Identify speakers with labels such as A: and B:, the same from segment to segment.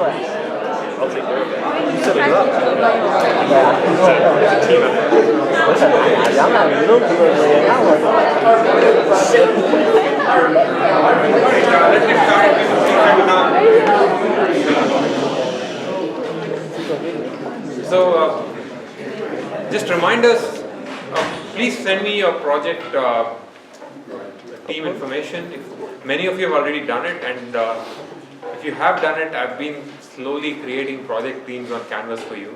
A: I'll take care of that.
B: You set it up.
A: It's a team effort.
C: 不是，杨澜你都不会这样，那我。
D: Let's get started. So, just reminders, please send me your project team information. Many of you have already done it, and if you have done it, I've been slowly creating project teams on Canvas for you.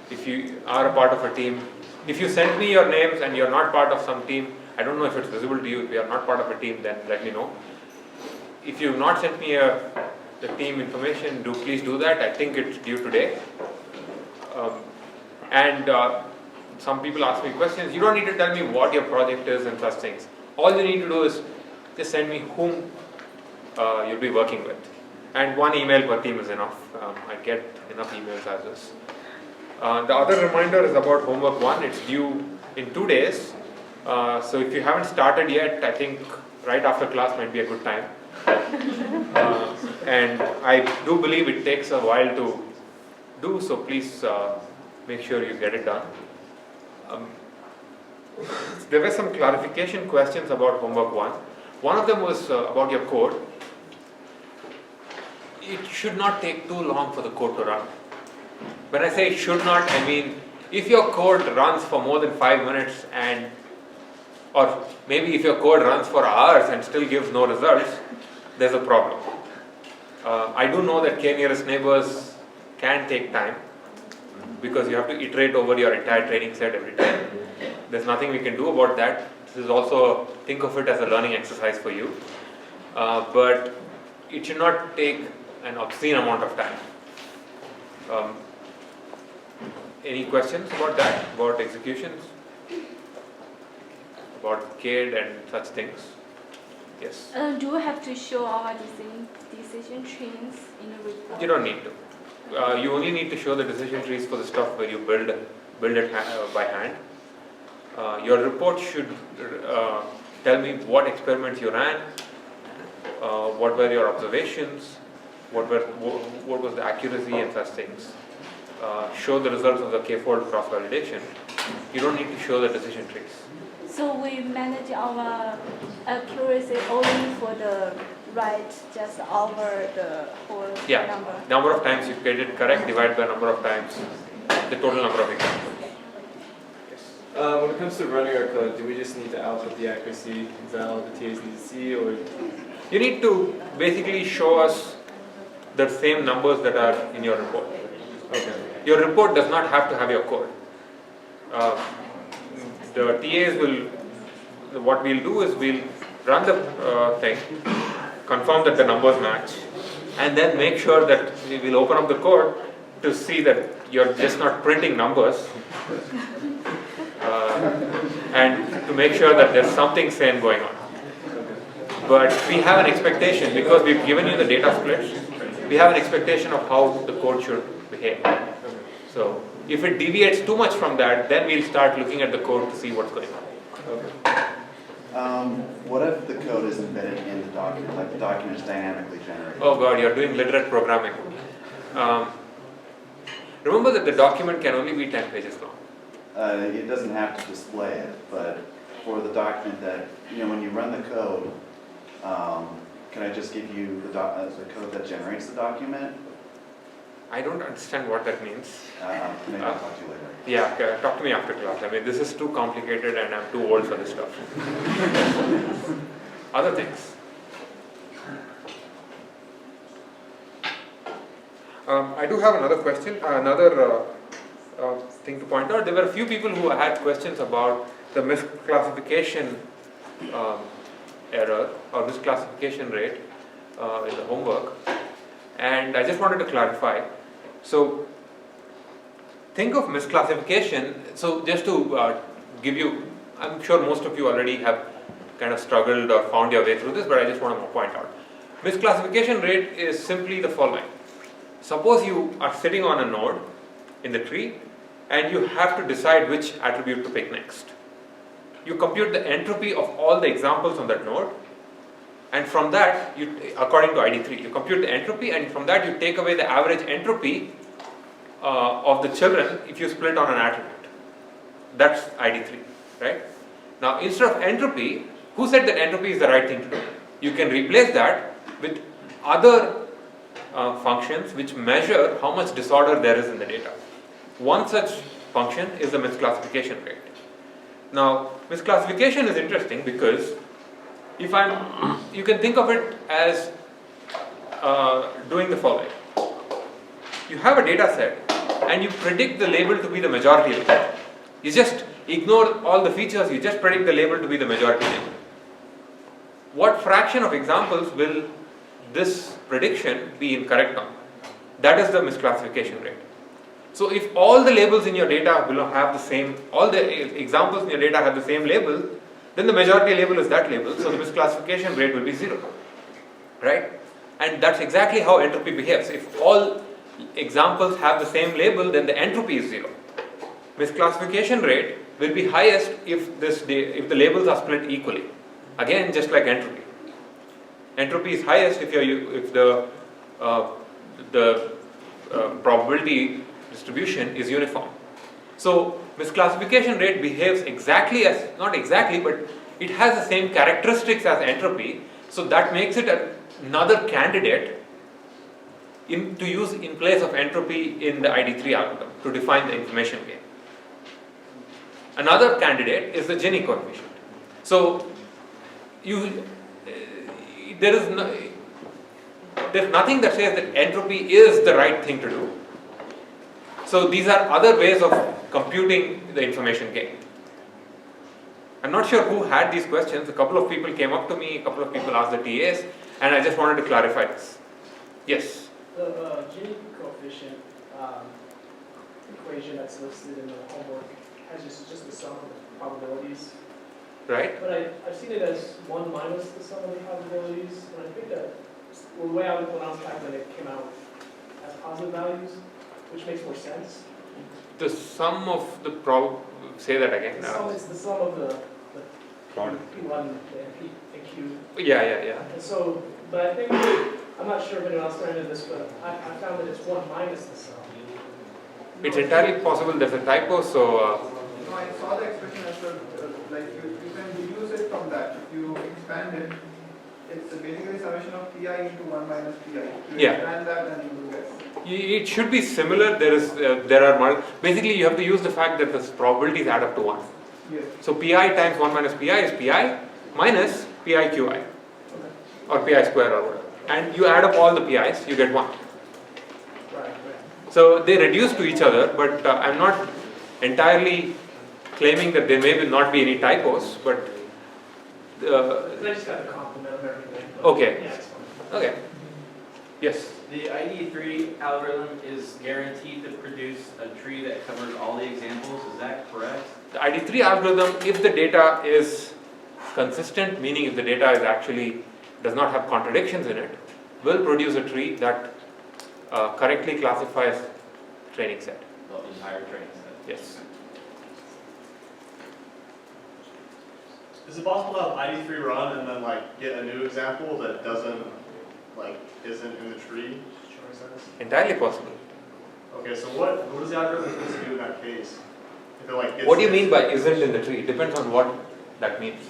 D: If you are a part of a team, if you send me your names and you're not part of some team, I don't know if it's visible to you. If you are not part of a team, then let me know. If you've not sent me the team information, please do that. I think it's due today. Some people ask me questions. You don't need to tell me what your project is and such things. All you need to do is just send me whom you'll be working with. And one email per team is enough. I get enough emails as is. The other reminder is about homework 1. It's due in 2 days. So if you haven't started yet, I think right after class might be a good time. And I do believe it takes a while to do, so please make sure you get it done. There were some clarification questions about homework 1. One of them was about your code. It should not take too long for the code to run. When I say should not, I mean if your code runs for more than 5 minutes or maybe if your code runs for hours and still gives no results, there's a problem. I do know that k-nearest neighbors can take time because you have to iterate over your entire training set every time. There's nothing we can do about that. This is also, think of it as a learning exercise for you. But it should not take an obscene amount of time. Any questions about that? About executions? About CAD and such things? Yes?
B: Do we have to show our decision trees in the report?
D: You don't need to. You only need to show the decision trees for the stuff where you build it by hand. Your report should tell me what experiments you ran, what were your observations, what was the accuracy and such things. Show the results of the k-fold cross-validation. You don't need to show the decision trees.
B: So we manage our accuracy only for the right, just over the whole number.
D: Number of times you get it correct divided by number of times the total number of examples.
A: When it comes to running our code, do we just need to output the accuracy? Is that all the TAs need to see, or?
D: You need to basically show us the same numbers that are in your report.
A: Okay.
D: Your report does not have to have your code. The TAs will, what we'll do is we'll run the thing, confirm that the numbers match, and then make sure that we will open up the code to see that you're just not printing numbers, and to make sure that there's something sane going on. But we have an expectation, because we've given you the data splits, we have an expectation of how the code should behave. So if it deviates too much from that, then we'll start looking at the code to see what's going on.
E: What if the code is embedded in the document, like the document is dynamically generated?
D: Oh God, you're doing literate programming. Remember that the document can only be 10 pages long.
E: It doesn't have to display it, but for the document that, when you run the code, can I just give you the code that generates the document?
D: I don't understand what that means.
E: Maybe I'll talk to you later.
D: Yeah, okay, talk to me after class. I mean, this is too complicated and I'm too old for this stuff. Other things. I do have another question, another thing to point out. There were a few people who had questions about the misclassification error or misclassification rate in the homework. And I just wanted to clarify. So think of misclassification. So just to give you, I'm sure most of you already have kind of struggled or found your way through this, but I just want to point out. Misclassification rate is simply the following. Suppose you are sitting on a node in the tree and you have to decide which attribute to pick next. You compute the entropy of all the examples on that node and from that, according to ID3, you compute the entropy, and from that you take away the average entropy of the children if you split on an attribute. That's ID3, right? Now, instead of entropy, who said that entropy is the right thing to do? You can replace that with other functions which measure how much disorder there is in the data. One such function is the misclassification rate. Now, misclassification is interesting because you can think of it as doing the following. You have a data set and you predict the label to be the majority label. You just ignore all the features, you just predict the label to be the majority label. What fraction of examples will this prediction be incorrect on? That is the misclassification rate. So if all the labels in your data will have the same, all the examples in your data have the same label, then the majority label is that label, so the misclassification rate will be 0, right? And that's exactly how entropy behaves. If all examples have the same label, then the entropy is 0. Misclassification rate will be highest if the labels are split equally. Again, just like entropy. Entropy is highest if the probability distribution is uniform. So misclassification rate behaves exactly as, not exactly, but it has the same characteristics as entropy, so that makes it another candidate to use in place of entropy in the ID3 algorithm to define the information gain. Another candidate is the Gini coefficient. So there's nothing that says that entropy is the right thing to do. So these are other ways of computing the information gain. I'm not sure who had these questions. A couple of people came up to me, a couple of people asked the TAs, and I just wanted to clarify this. Yes?
F: The Gini coefficient equation that's listed in the homework has just the sum of the probabilities.
D: Right?
F: But I've seen it as 1 minus the sum of the probabilities, and I think that the way when I was calculating it came out as positive values, which makes more sense.
D: The sum of the say that again.
F: It's the sum of the P1 and Q.
D: Yeah.
F: And so, but I think, I'm not sure if anyone else ran into this, but I found that it's 1 minus the sum.
D: It's entirely possible there's a typo, so...
G: No, I saw the expression as well, like you can deduce it from that. If you expand it, it's basically summation of pi into 1 minus pi. You expand that and you will get.
D: It should be similar. Basically you have to use the fact that the probabilities add up to 1.
G: Yes.
D: So pi times 1 minus pi is pi minus pi qi, or pi square or whatever. And you add up all the pi's, you get 1.
F: Right.
D: So they reduce to each other, but I'm not entirely claiming that there may not be any typos, but...
F: I just got the complement of everything.
D: Okay.
F: Yeah, it's fine.
D: Okay. Yes?
H: The ID3 algorithm is guaranteed to produce a tree that covers all the examples, is that correct?
D: The ID3 algorithm, if the data is consistent, meaning if the data is actually does not have contradictions in it, will produce a tree that correctly classifies training set.
H: The entire training set?
D: Yes.
I: Is it possible to have ID3 run and then get a new example that isn't in the tree?
D: Entirely possible.
I: Okay, so what does the algorithm supposed to do in that case? If it
D: What do you mean by isn't in the tree? It depends on what that means.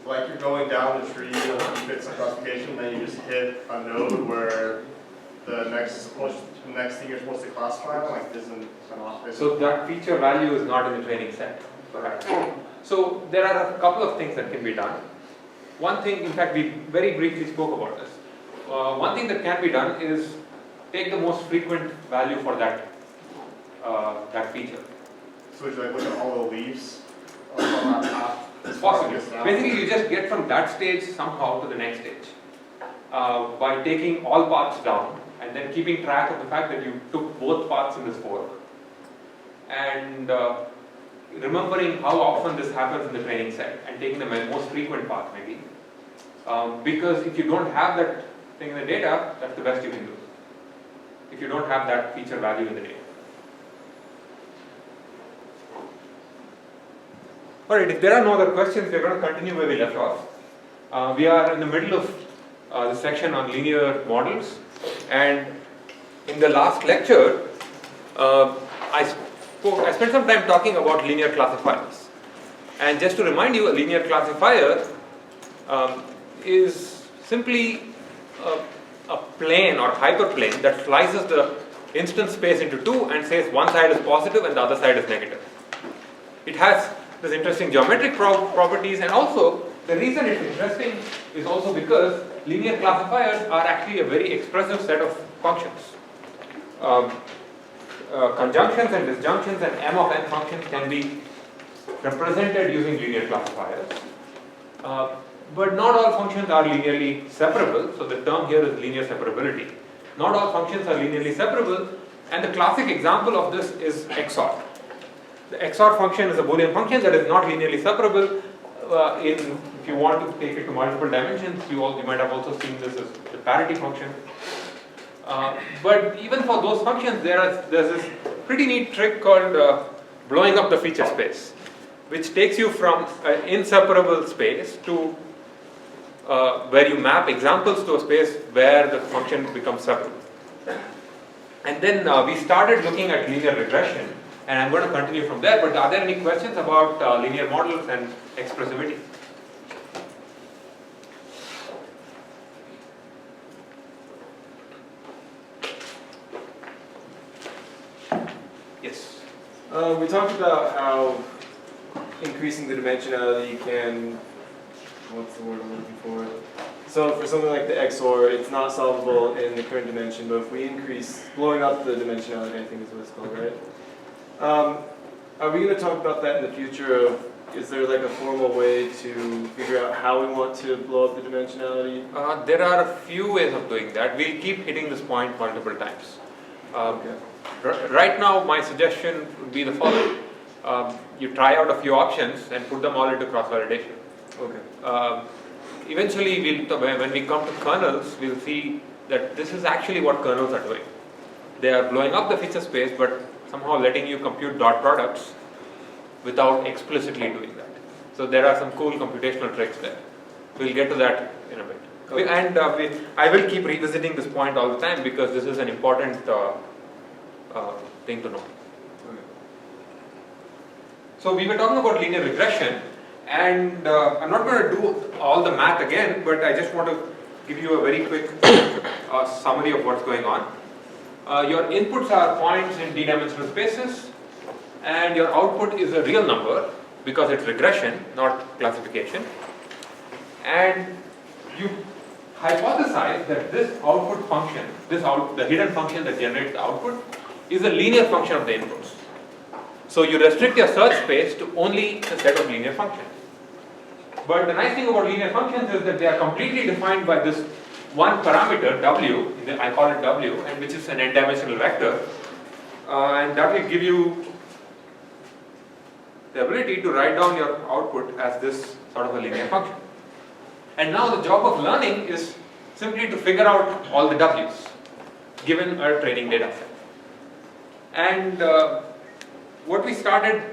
I: Like you're going down the tree and you fit some classification, then you just hit a node where the next thing you're supposed to classify isn't an off.
D: So that feature value is not in the training set, perhaps. So there are a couple of things that can be done. One thing, in fact, we very briefly spoke about this. One thing that can be done is take the most frequent value for that feature.
I: So it's look at all the leaves on that path.
D: It's possible. Basically, you just get from that stage somehow to the next stage by taking all paths down and then keeping track of the fact that you took both paths in this fork and remembering how often this happens in the training set and taking the most frequent path maybe. Because if you don't have that thing in the data, that's the best you can do. If you don't have that feature value in the data. Alright, if there are no other questions, we're going to continue where we left off. We are in the middle of the section on linear models, and in the last lecture, I spent some time talking about linear classifiers. And just to remind you, a linear classifier is simply a plane or hyperplane that slices the instance space into two and says one side is positive and the other side is negative. It has this interesting geometric properties, and also the reason it's interesting is also because linear classifiers are actually a very expressive set of functions. Conjunctions and disjunctions and m of n functions can be represented using linear classifiers. But not all functions are linearly separable, so the term here is linear separability. Not all functions are linearly separable, and the classic example of this is XOR. The XOR function is a Boolean function that is not linearly separable. If you want to take it to multiple dimensions, you might have also seen this as the parity function. But even for those functions, there's this pretty neat trick called blowing up the feature space, which takes you from an inseparable space to where you map examples to a space where the function becomes separable. And then we started looking at linear regression, and I'm going to continue from there. But are there any questions about linear models and expressivity? Yes.
A: We talked about how increasing the dimensionality can, what's the word I'm looking for? So for something like the XOR, it's not solvable in the current dimension, but if we increase, blowing up the dimensionality, I think is what it's called, right? Are we going to talk about that in the future? Is there like a formal way to figure out how we want to blow up the dimensionality?
D: There are a few ways of doing that. We'll keep hitting this point multiple times.
A: Okay.
D: Right now, my suggestion would be the following. You try out a few options and put them all into cross-validation.
A: Okay.
D: Eventually, when we come to kernels, we'll see that this is actually what kernels are doing. They are blowing up the feature space, but somehow letting you compute dot products without explicitly doing that. So there are some cool computational tricks there. We'll get to that in a bit. Okay. And I will keep revisiting this point all the time because this is an important thing to know.
A: Okay.
D: So we were talking about linear regression, and I'm not going to do all the math again, but I just want to give you a very quick summary of what's going on. Your inputs are points in d-dimensional spaces, and your output is a real number because it's regression, not classification. And you hypothesize that this output function, the hidden function that generates the output, is a linear function of the inputs. So you restrict your search space to only a set of linear functions. But the nice thing about linear functions is that they are completely defined by this one parameter, w, I call it w, and which is an n-dimensional vector. And that will give you the ability to write down your output as this sort of a linear function. And now the job of learning is simply to figure out all the w's given our training data set. And what we started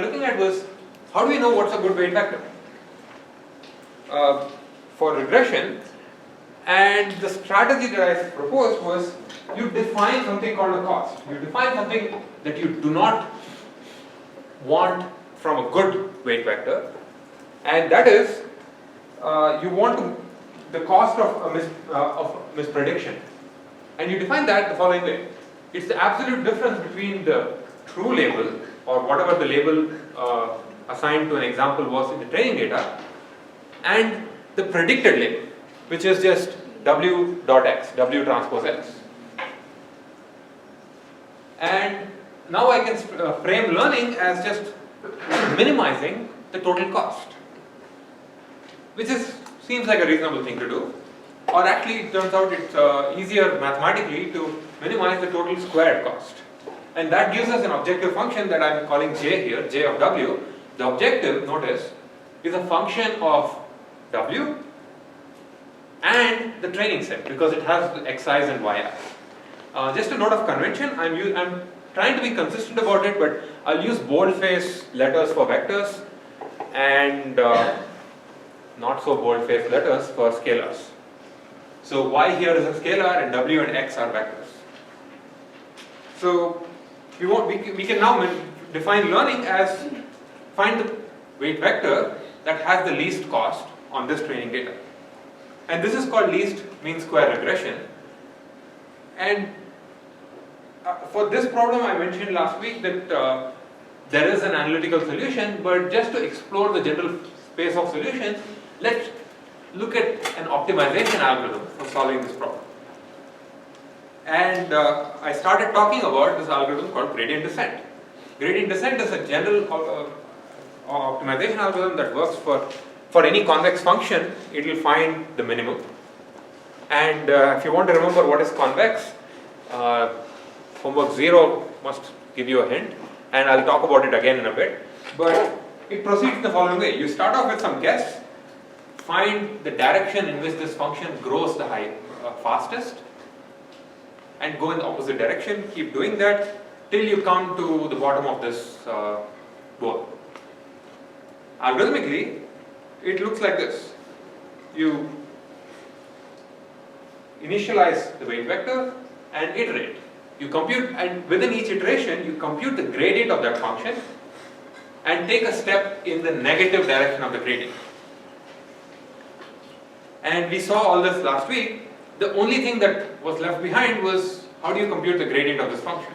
D: looking at was, how do we know what's a good weight vector for regression? And the strategy that I proposed was, you define something called a cost. You define something that you do not want from a good weight vector, and that is you want the cost of misprediction, and you define that the following way. It's the absolute difference between the true label, or whatever the label assigned to an example was in the training data, and the predicted label, which is just w dot x, w transpose x. And now I can frame learning as just minimizing the total cost, which seems like a reasonable thing to do. Or actually, it turns out it's easier mathematically to minimize the total squared cost. And that gives us an objective function that I'm calling j here, j of w. The objective, notice, is a function of w and the training set, because it has the xi's and yi's. Just a note of convention, I'm trying to be consistent about it, but I'll use boldface letters for vectors and not so boldface letters for scalars. So y here is a scalar and w and x are vectors. So we can now define learning as find the weight vector that has the least cost on this training data. And this is called least mean square regression. And for this problem I mentioned last week that there is an analytical solution, but just to explore the general space of solutions, let's look at an optimization algorithm for solving this problem. And I started talking about this algorithm called gradient descent. Gradient descent is a general optimization algorithm that works for any convex function. It will find the minimum. And if you want to remember what is convex, homework 0 must give you a hint, and I'll talk about it again in a bit. But it proceeds in the following way. You start off with some guess, find the direction in which this function grows the fastest, and go in the opposite direction. Keep doing that till you come to the bottom of this bowl. Algorithmically, it looks like this. You initialize the weight vector and iterate. You compute, and within each iteration, you compute the gradient of that function and take a step in the negative direction of the gradient. And we saw all this last week. The only thing that was left behind was how do you compute the gradient of this function?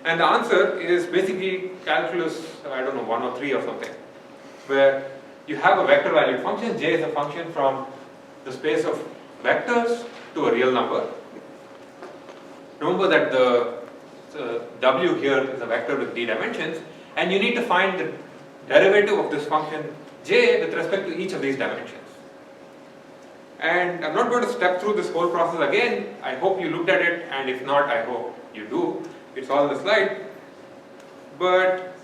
D: And the answer is basically calculus, I don't know, 1 or 3 or something, where you have a vector valued function. J is a function from the space of vectors to a real number. Remember that the W here is a vector with d dimensions, and you need to find the derivative of this function J with respect to each of these dimensions. And I'm not going to step through this whole process again. I hope you looked at it, and if not, I hope you do. It's all in the slide. But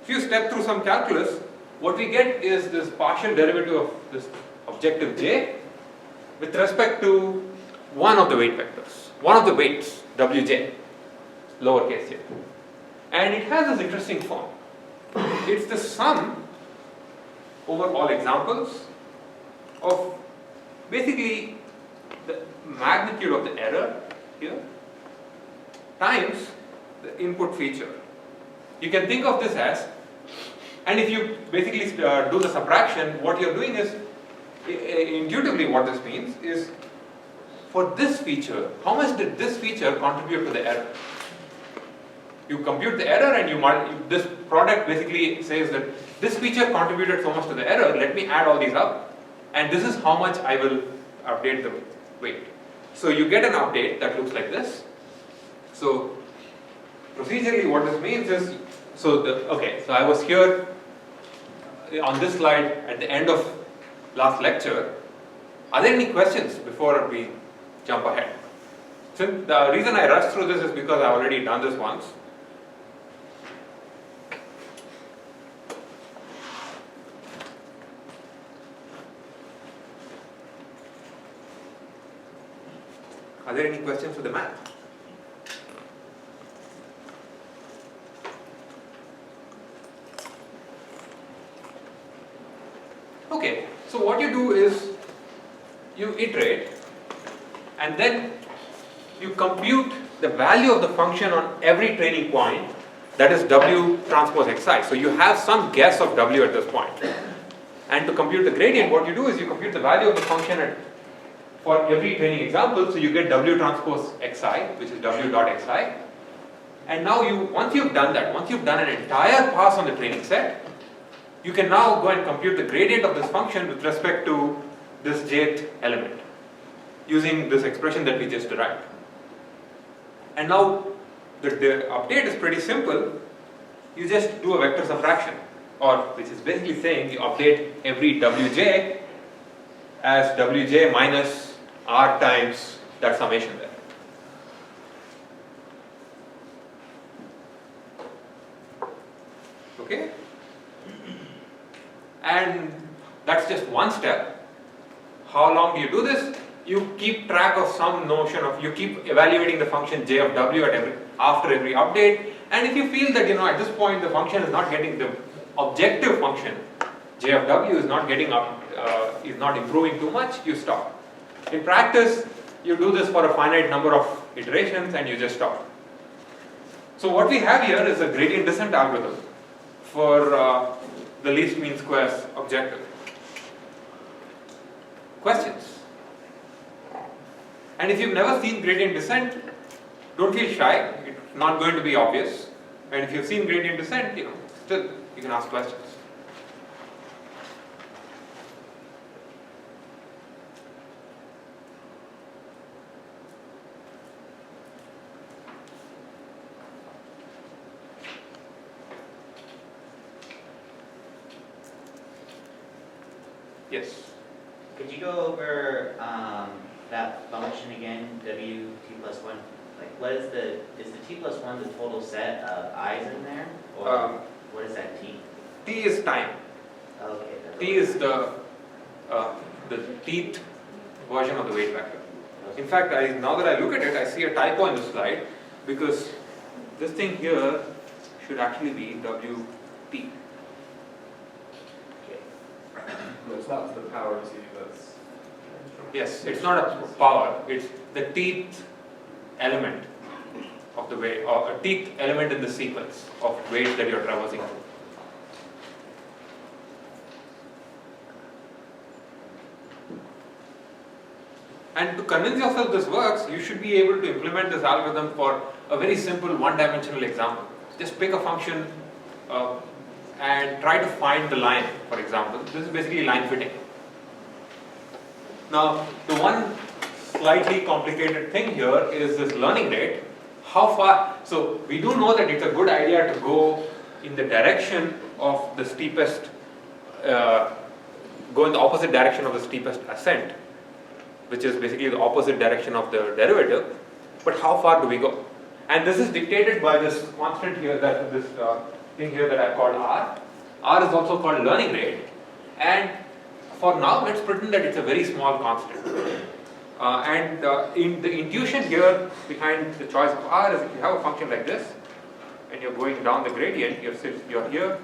D: if you step through some calculus, what we get is this partial derivative of this objective J with respect to one of the weight vectors, one of the weights, Wj, lowercase j. And it has this interesting form. It's the sum over all examples of basically the magnitude of the error here times the input feature. You can think of this as, and if you basically do the subtraction, what you're doing is, intuitively what this means is, for this feature, how much did this feature contribute to the error? You compute the error and this product basically says that this feature contributed so much to the error, let me add all these up, and this is how much I will update the weight. So you get an update that looks like this. So procedurally what this means is, so I was here on this slide at the end of last lecture. Are there any questions before we jump ahead? So the reason I rushed through this is because I've already done this once. Are there any questions for the math? Okay, so what you do is you iterate and then you compute the value of the function on every training point, that is W transpose Xi. So you have some guess of W at this point. And to compute the gradient, what you do is you compute the value of the function for every training example, so you get W transpose Xi, which is W dot Xi. And now once you've done that, once you've done an entire pass on the training set, you can now go and compute the gradient of this function with respect to this jth element using this expression that we just derived. And now the update is pretty simple. You just do a vector subtraction, which is basically saying you update every Wj as Wj minus R times that summation there. Okay? And that's just one step. How long do you do this? you keep track of some notion of, you keep evaluating the function j of w after every update, and if you feel that at this point the function is not getting, the objective function j of w is not getting up, is not improving too much, you stop. In practice, you do this for a finite number of iterations and you just stop. So what we have here is a gradient descent algorithm for the least mean squares objective. Questions? And if you've never seen gradient descent, don't feel shy, it's not going to be obvious. And if you've seen gradient descent, still you can ask questions. Yes.
J: Could you go over that function again, w t plus 1? Like, what is the t plus 1 the total set of i's in there? Or what is that t?
D: T is time.
J: Okay.
D: T is the tth version of the weight vector. In fact, now that I look at it, I see a typo in the slide, because this thing here should actually be wt.
A: No, it's not the power t, that's...
D: Yes, it's not a power, it's the tth element of the weight, or a tth element in the sequence of weights that you're traversing through. And to convince yourself this works, you should be able to implement this algorithm for a very simple one-dimensional example. Just pick a function and try to find the line, for example. This is basically line fitting. Now, the one slightly complicated thing here is this learning rate. How far? So, we do know that it's a good idea to go in the direction of the steepest, go in the opposite direction of the steepest ascent, which is basically the opposite direction of the derivative. But how far do we go? And this is dictated by this constant here, that this thing here that I've called R. R is also called learning rate. And for now, let's pretend that it's a very small constant. In the intuition here behind the choice of R is, if you have a function like this, and you're going down the gradient, you're here,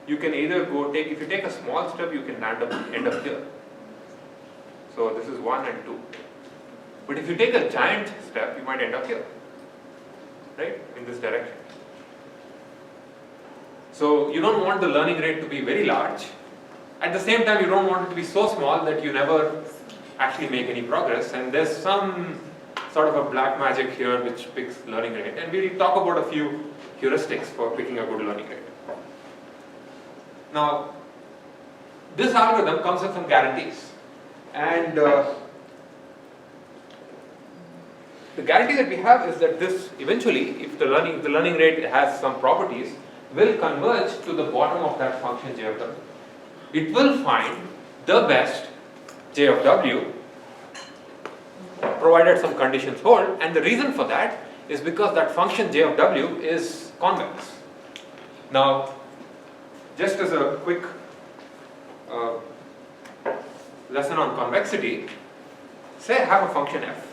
D: you can either if you take a small step, you can end up here. So this is 1 and 2. But if you take a giant step, you might end up here, right, in this direction. So you don't want the learning rate to be very large. At the same time, you don't want it to be so small that you never actually make any progress. And there's some sort of a black magic here which picks learning rate. And we'll talk about a few heuristics for picking a good learning rate. Now, this algorithm comes with some guarantees. And the guarantee that we have is that this eventually, if the learning rate has some properties, will converge to the bottom of that function j of w. It will find the best j of w, provided some conditions hold, and the reason for that is because that function j of w is convex. Now, just as a quick lesson on convexity, say I have a function f.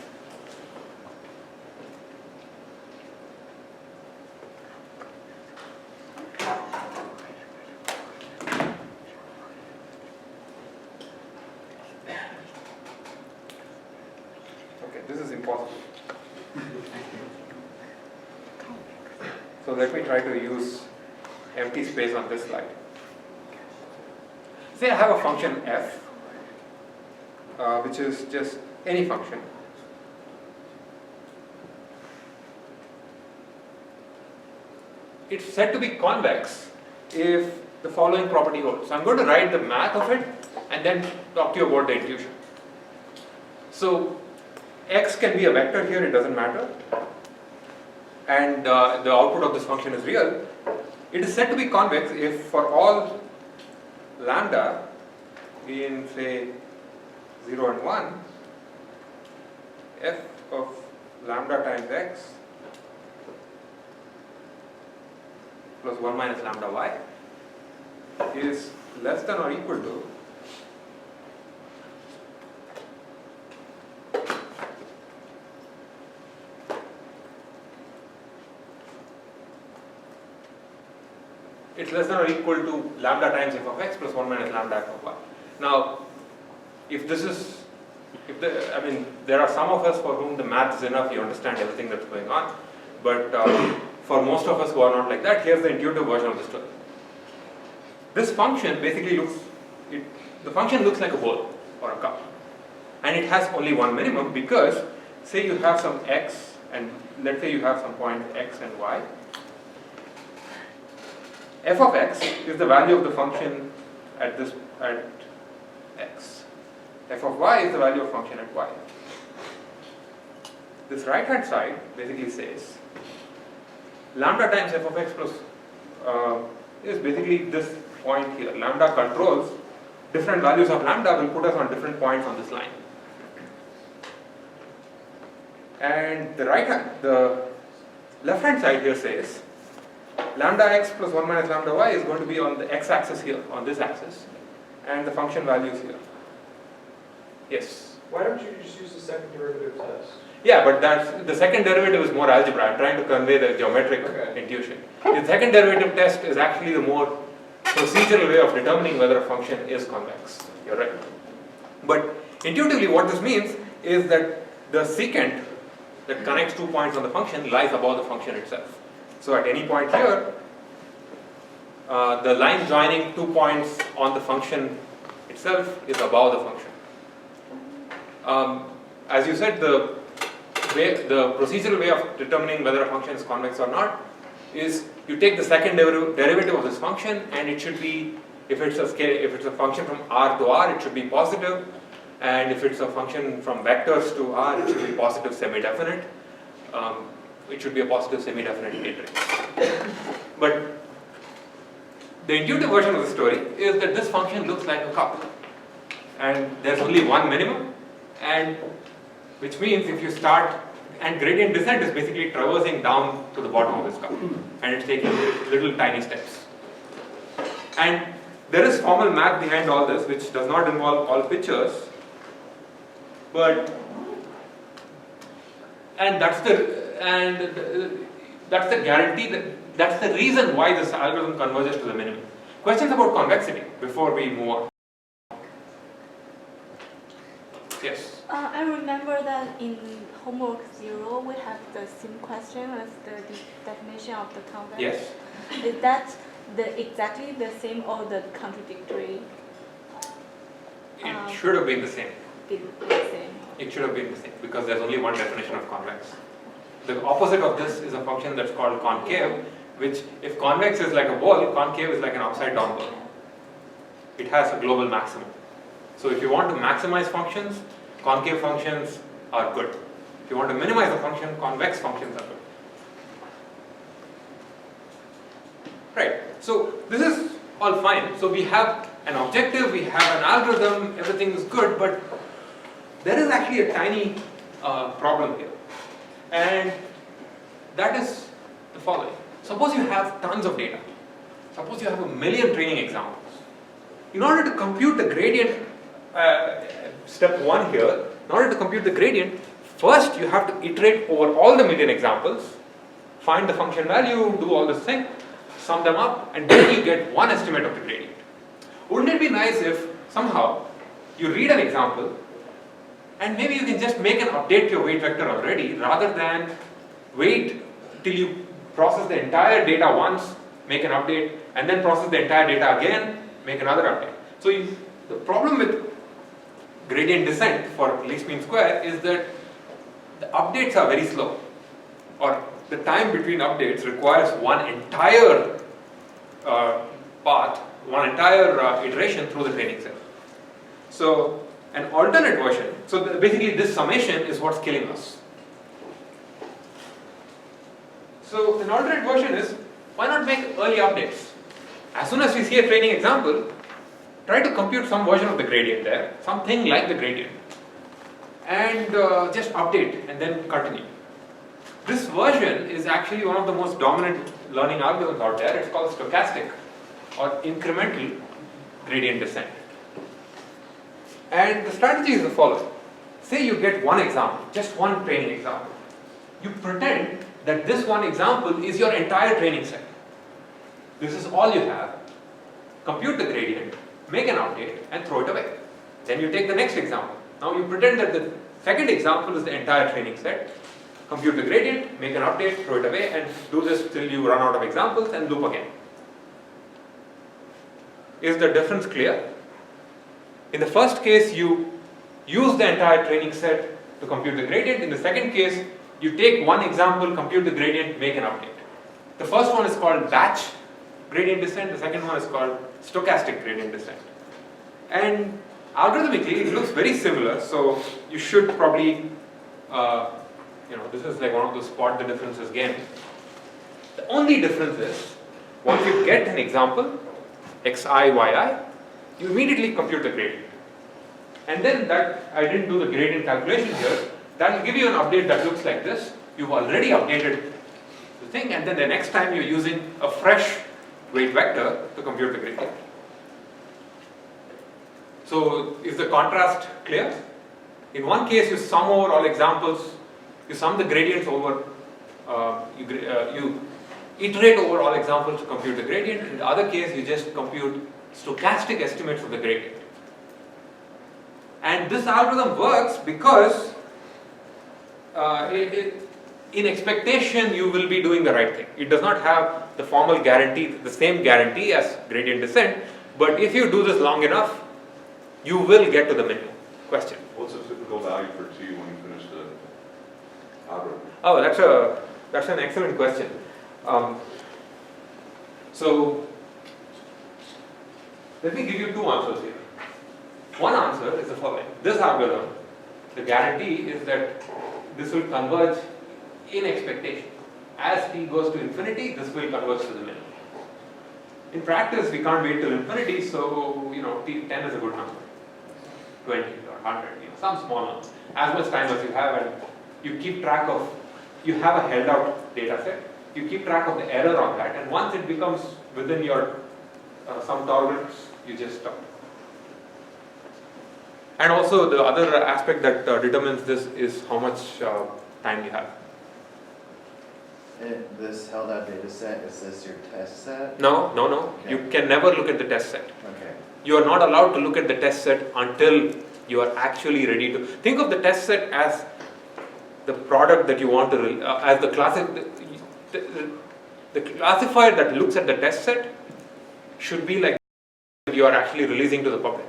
D: Okay, this is impossible. So let me try to use empty space on this slide. Say I have a function f, which is just any function. It's said to be convex if the following property holds. So I'm going to write the math of it and then talk to you about the intuition. So x can be a vector here, it doesn't matter. And the output of this function is real. It is said to be convex if for all lambda in, say, 0 and 1, f of lambda times x plus 1 minus lambda y is less than or equal to it's less than or equal to lambda times f of x plus 1 minus lambda f of y. Now, if this is, there are some of us for whom the math is enough, you understand everything that's going on, but for most of us who are not like that, here's the intuitive version of the story. This function basically the function looks like a bowl or a cup, and it has only one minimum because, say you have some x, and let's say you have some point x and y. F of x is the value of the function at x. F of y is the value of function at y. This right hand side basically says lambda times f of x plus is basically this point here. Lambda controls different values of lambda will put us on different points on this line. And the left hand side here says lambda x plus 1 minus lambda y is going to be on the x-axis here, on this axis, and the function value is here. Yes?
F: Why don't you just use the second derivative test?
D: Yeah, but the second derivative is more algebra. I'm trying to convey the geometric intuition. The second derivative test is actually the more procedural way of determining whether a function is convex. You're right. But intuitively what this means is that the secant that connects 2 points on the function lies above the function itself. So at any point here, the line joining 2 points on the function itself is above the function. As you said, the procedural way of determining whether a function is convex or not is you take the second derivative of this function, and it should be, if it's a function from R to R, it should be positive, and if it's a function from vectors to R, it should be positive semi-definite. It should be a positive semi-definite matrix. But the intuitive version of the story is that this function looks like a cup, and there's only one minimum, and which means if you start, and gradient descent is basically traversing down to the bottom of this cup, and it's taking little tiny steps. And there is formal math behind all this, which does not involve all pictures, but that's the guarantee, that's the reason why this algorithm converges to the minimum. Questions about convexity before we move on? Yes.
B: I remember that in homework 0 we have the same question as the definition of the convex.
D: Yes.
B: Is that exactly the same or the contradictory?
D: It should have been the same.
B: The same.
D: It should have been the same because there's only one definition of convex. The opposite of this is a function that's called concave, which if convex is like a ball, concave is like an upside down ball. It has a global maximum. So if you want to maximize functions, concave functions are good. If you want to minimize a function, convex functions are good. Right, so this is all fine. So we have an objective, we have an algorithm, everything is good, but there is actually a tiny problem here. And that is the following. Suppose you have tons of data. Suppose you have 1 million training examples. In order to compute the gradient, step 1 here, in order to compute the gradient, first you have to iterate over all the 1 million examples, find the function value, do all this thing, sum them up, and then you get one estimate of the gradient. Wouldn't it be nice if somehow you read an example and maybe you can just make an update to your weight vector already rather than wait till you process the entire data once, make an update, and then process the entire data again, make another update. So the problem with gradient descent for least mean square is that the updates are very slow, or the time between updates requires one entire path, one entire iteration through the training set. So an alternate version, so basically this summation is what's killing us. So an alternate version is, why not make early updates? As soon as we see a training example, try to compute some version of the gradient there, something like the gradient, and just update and then continue. This version is actually one of the most dominant learning algorithms out there. It's called stochastic or incremental gradient descent. And the strategy is the following. Say you get one example, just one training example. You pretend that this one example is your entire training set. This is all you have. Compute the gradient, make an update, and throw it away. Then you take the next example. Now you pretend that the second example is the entire training set. Compute the gradient, make an update, throw it away, and do this till you run out of examples and loop again. Is the difference clear? In the first case, you use the entire training set to compute the gradient. In the second case, you take one example, compute the gradient, make an update. The first one is called batch gradient descent, the second one is called stochastic gradient descent. And algorithmically, it looks very similar, so you should probably, this is like one of those spot the differences game. The only difference is, once you get an example, xi, yi, you immediately compute the gradient. And then that, I didn't do the gradient calculation here, that will give you an update that looks like this. You've already updated the thing, and then the next time you're using a fresh weight vector to compute the gradient. So is the contrast clear? In one case you sum over all examples, you sum the gradients over, you iterate over all examples to compute the gradient. In the other case you just compute stochastic estimates of the gradient. And this algorithm works because in expectation you will be doing the right thing. It does not have the formal guarantee, the same guarantee as gradient descent, but if you do this long enough, you will get to the minimum. Question?
K: What's the typical value for T when you finish the algorithm?
D: Oh, that's an excellent question. So let me give you two answers here. One answer is the following. This algorithm, the guarantee is that this will converge in expectation. As t goes to infinity, this will converge to the minimum. In practice, we can't wait till infinity, so 10 is a good number. 20 or 100, some small number. As much time as you have, and you keep track of, you have a held out data set, you keep track of the error on that, and once it becomes within your some tolerance, you just stop. And also the other aspect that determines this is how much time you have.
E: This held out data set, is this your test set?
D: No.
E: Okay.
D: You can never look at the test set.
E: Okay.
D: You are not allowed to look at the test set until you are actually ready to. Think of the test set as the product that you want to, as the classifier that looks at the test set should be like you are actually releasing to the public.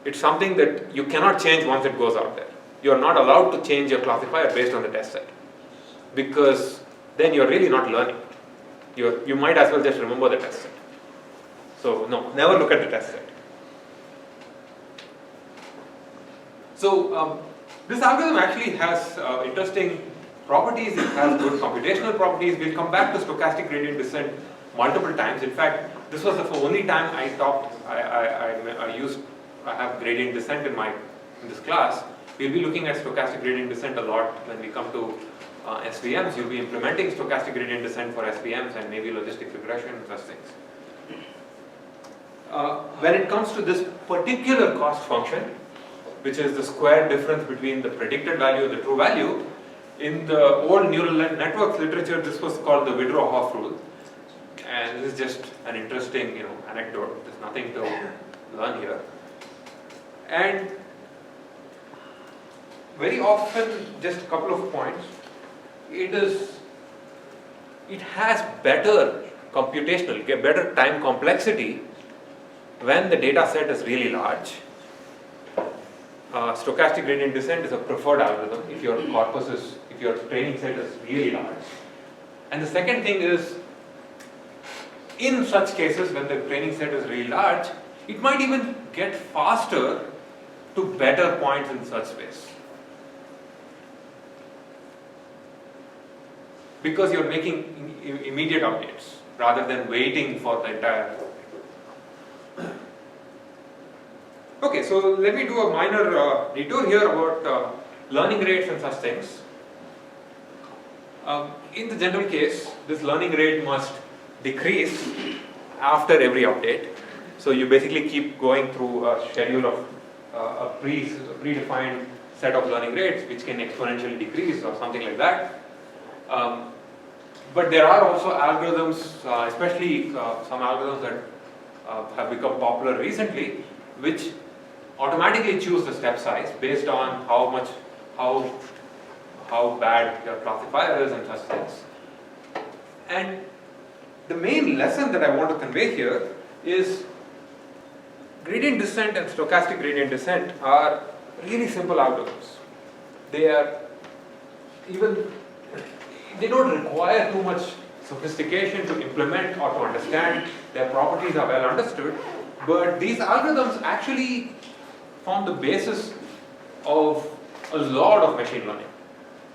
D: It's something that you cannot change once it goes out there. You are not allowed to change your classifier based on the test set, because then you're really not learning. You might as well just remember the test set. So no, never look at the test set. So this algorithm actually has interesting properties. It has good computational properties. We'll come back to stochastic gradient descent multiple times. In fact, this was the only time I talked. I have gradient descent in this class. We'll be looking at stochastic gradient descent a lot when we come to SVMs. You'll be implementing stochastic gradient descent for SVMs and maybe logistic regression and such things. When it comes to this particular cost function, which is the square difference between the predicted value and the true value, in the old neural networks literature, this was called the Widrow-Hoff rule. And this is just an interesting, anecdote. There's nothing to learn here. And very often, just a couple of points, it has better computational, better time complexity when the data set is really large. Stochastic gradient descent is a preferred algorithm if your training set is really large. And the second thing is, in such cases when the training set is really large, it might even get faster to better points in search space. Because you're making immediate updates rather than waiting for the entire. Okay, so let me do a minor detour here about learning rates and such things. In the general case, this learning rate must decrease after every update. So you basically keep going through a schedule of a predefined set of learning rates which can exponentially decrease or something like that. But there are also algorithms, especially some algorithms that have become popular recently, which automatically choose the step size based on how bad your classifier is and such things. And the main lesson that I want to convey here is gradient descent and stochastic gradient descent are really simple algorithms. They don't require too much sophistication to implement or to understand. Their properties are well understood, but these algorithms actually form the basis of a lot of machine learning.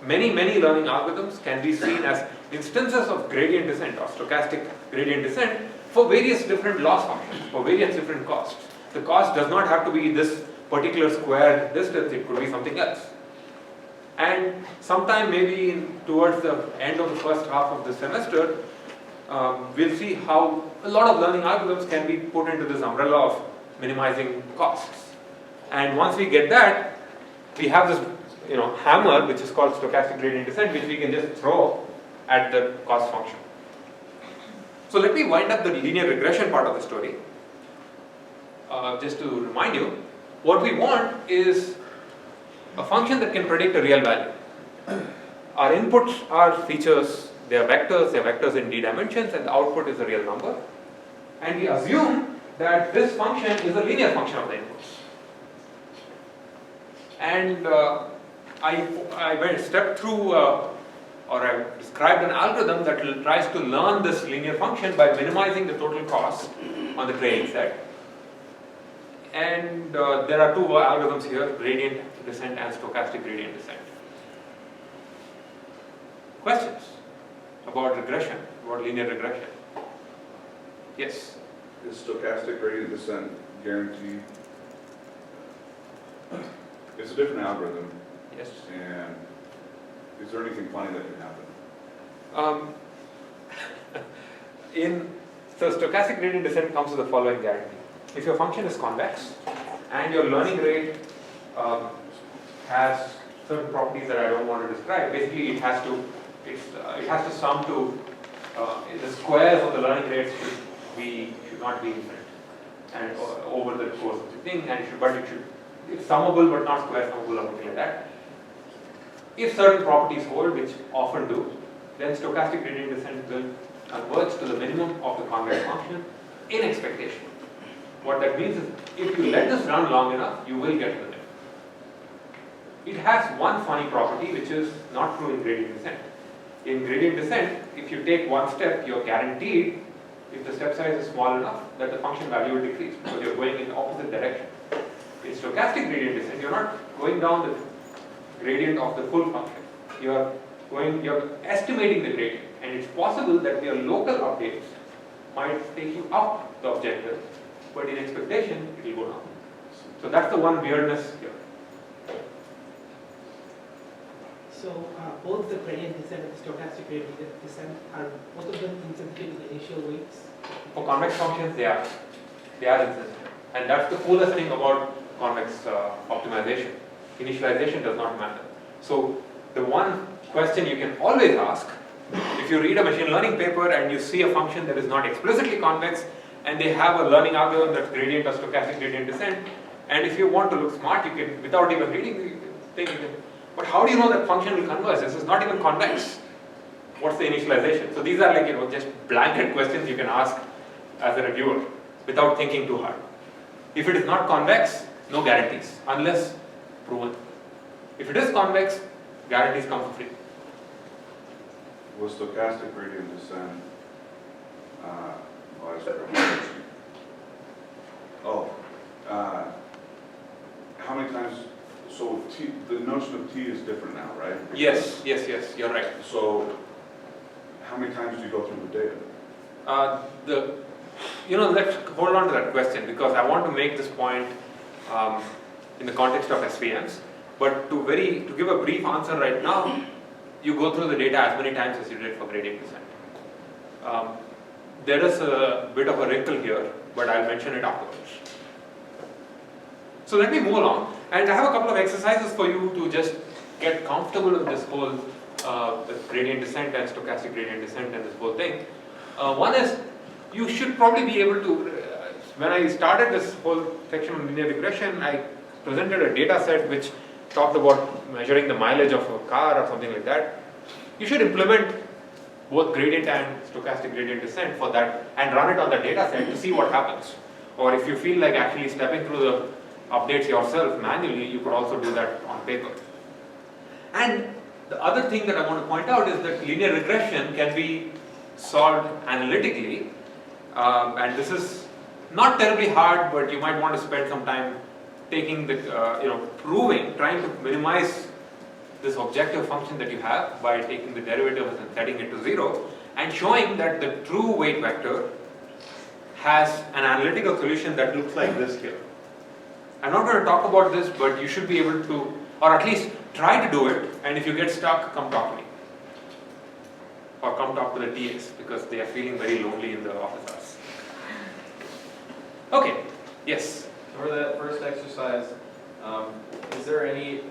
D: Many learning algorithms can be seen as instances of gradient descent or stochastic gradient descent for various different loss functions, for various different costs. The cost does not have to be this particular squared distance, it could be something else. And sometime maybe towards the end of the first half of the semester, we'll see how a lot of learning algorithms can be put into this umbrella of minimizing costs. And once we get that, we have this hammer which is called stochastic gradient descent, which we can just throw at the cost function. So let me wind up the linear regression part of the story. Just to remind you, what we want is a function that can predict a real value. Our inputs are features, they are vectors in d dimensions, and the output is a real number. And we assume that this function is a linear function of the inputs. And I went a step through, or I described an algorithm that tries to learn this linear function by minimizing the total cost on the training set. And there are two algorithms here, gradient descent and stochastic gradient descent. Questions about regression, about linear regression? Yes?
K: Is stochastic gradient descent guaranteed? It's a different algorithm.
D: Yes.
K: And is there anything funny that can happen? So
D: stochastic gradient descent comes with the following guarantee. If your function is convex and your learning rate has certain properties that I don't want to describe, basically it has to sum to the squares of the learning rates should not be infinite and over the course of the thing, and it's summable but not square summable or something like that. If certain properties hold, which often do, then stochastic gradient descent will converge to the minimum of the convex function in expectation. What that means is, if you let this run long enough, you will get to the limit. It has one funny property which is not true in gradient descent. In gradient descent, if you take one step, you're guaranteed, if the step size is small enough, that the function value will decrease because you're going in the opposite direction. In stochastic gradient descent, you're not going down the gradient of the full function. You're estimating the gradient, and it's possible that your local updates might take you up the objective, but in expectation, it will go down. So that's the one weirdness here.
F: So both the gradient descent and the stochastic gradient descent are both of them insensitive to the initial weights?
D: For convex functions, they are insensitive. And that's the coolest thing about convex optimization. Initialization does not matter. So the one question you can always ask, if you read a machine learning paper and you see a function that is not explicitly convex, and they have a learning algorithm that's gradient or stochastic gradient descent, and if you want to look smart, you can, without even reading the thing, you can, but how do you know that function will converge? This is not even convex. What's the initialization? So these are like, just blanket questions you can ask as a reviewer without thinking too hard. If it is not convex, no guarantees, unless proven. If it is convex, guarantees come for free.
K: Was stochastic gradient descent, how many times, so the notion of t is different now, right?
D: Yes, you're right.
K: So, how many times do you go through the data?
D: Let's hold on to that question, because I want to make this point in the context of SVMs. But to give a brief answer right now, you go through the data as many times as you did for gradient descent. There is a bit of a wrinkle here, but I'll mention it afterwards. So let me move along, and I have a couple of exercises for you to just get comfortable with this whole the gradient descent and stochastic gradient descent and this whole thing. One is, you should probably be able to, when I started this whole section on linear regression, I presented a data set which talked about measuring the mileage of a car or something like that. You should implement both gradient and stochastic gradient descent for that and run it on the data set to see what happens. Or if you feel like actually stepping through the updates yourself manually, you could also do that on paper. And the other thing that I want to point out is that linear regression can be solved analytically, and this is not terribly hard, but you might want to spend some time taking the, trying to minimize this objective function that you have by taking the derivatives and setting it to 0, and showing that the true weight vector has an analytical solution that looks like this here. I'm not going to talk about this, but you should be able to, or at least try to do it, and if you get stuck, come talk to me. Or come talk to the TAs, because they are feeling very lonely in the office hours. Okay, yes?
H: For that first exercise, is there any,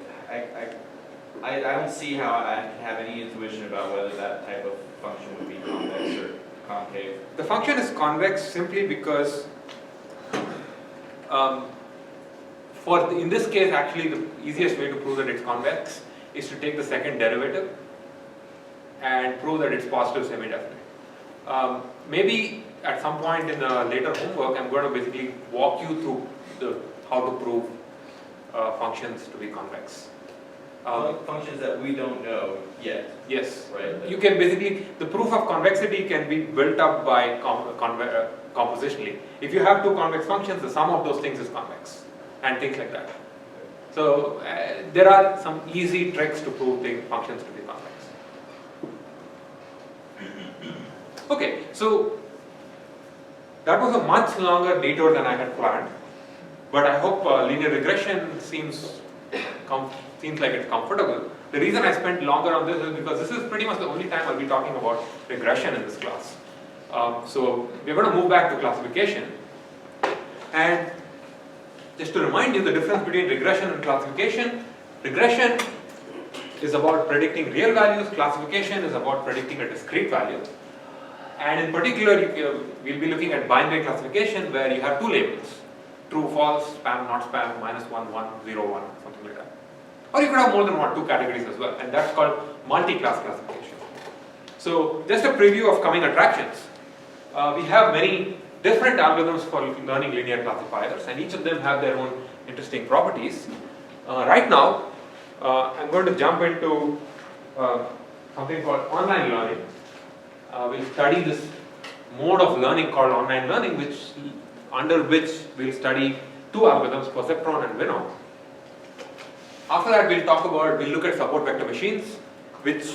H: I don't see how I can have any intuition about whether that type of function would be convex or concave.
D: The function is convex simply because in this case, actually the easiest way to prove that it's convex is to take the second derivative and prove that it's positive semi-definite. Maybe at some point in a later homework, I'm going to basically walk you through how to prove functions to be convex.
H: Functions that we don't know yet.
D: Yes.
H: Right.
D: You can basically, the proof of convexity can be built up by compositionally. If you have two convex functions, the sum of those things is convex, and things like that. So there are some easy tricks to prove functions to be convex. Okay, so that was a much longer detour than I had planned, but I hope linear regression seems like it's comfortable. The reason I spent longer on this is because this is pretty much the only time I'll be talking about regression in this class. So we're going to move back to classification. And just to remind you the difference between regression and classification, regression is about predicting real values, classification is about predicting a discrete value. And in particular, we'll be looking at binary classification where you have two labels, true, false, spam, not spam, -1, 1, 0, 1, something like that. Or you could have more than two categories as well, and that's called multi-class classification. So just a preview of coming attractions. We have many different algorithms for learning linear classifiers, and each of them have their own interesting properties. Right now, I'm going to jump into something called online learning. We'll study this mode of learning called online learning, under which we'll study two algorithms, Perceptron and Vivek. After that, we'll look at support vector machines, which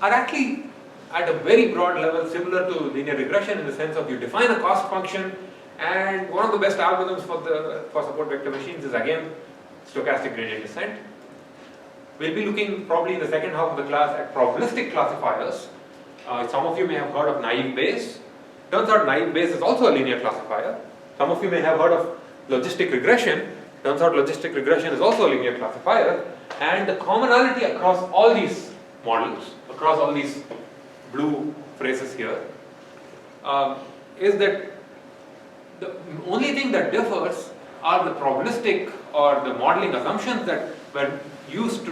D: are actually at a very broad level similar to linear regression in the sense of you define a cost function, and one of the best algorithms for support vector machines is again stochastic gradient descent. We'll be looking probably in the second half of the class at probabilistic classifiers. Some of you may have heard of naive Bayes. Turns out naive Bayes is also a linear classifier. Some of you may have heard of logistic regression. Turns out logistic regression is also a linear classifier. And the commonality across all these models, across all these blue phrases here, is that the only thing that differs are the probabilistic or the modeling assumptions that were used to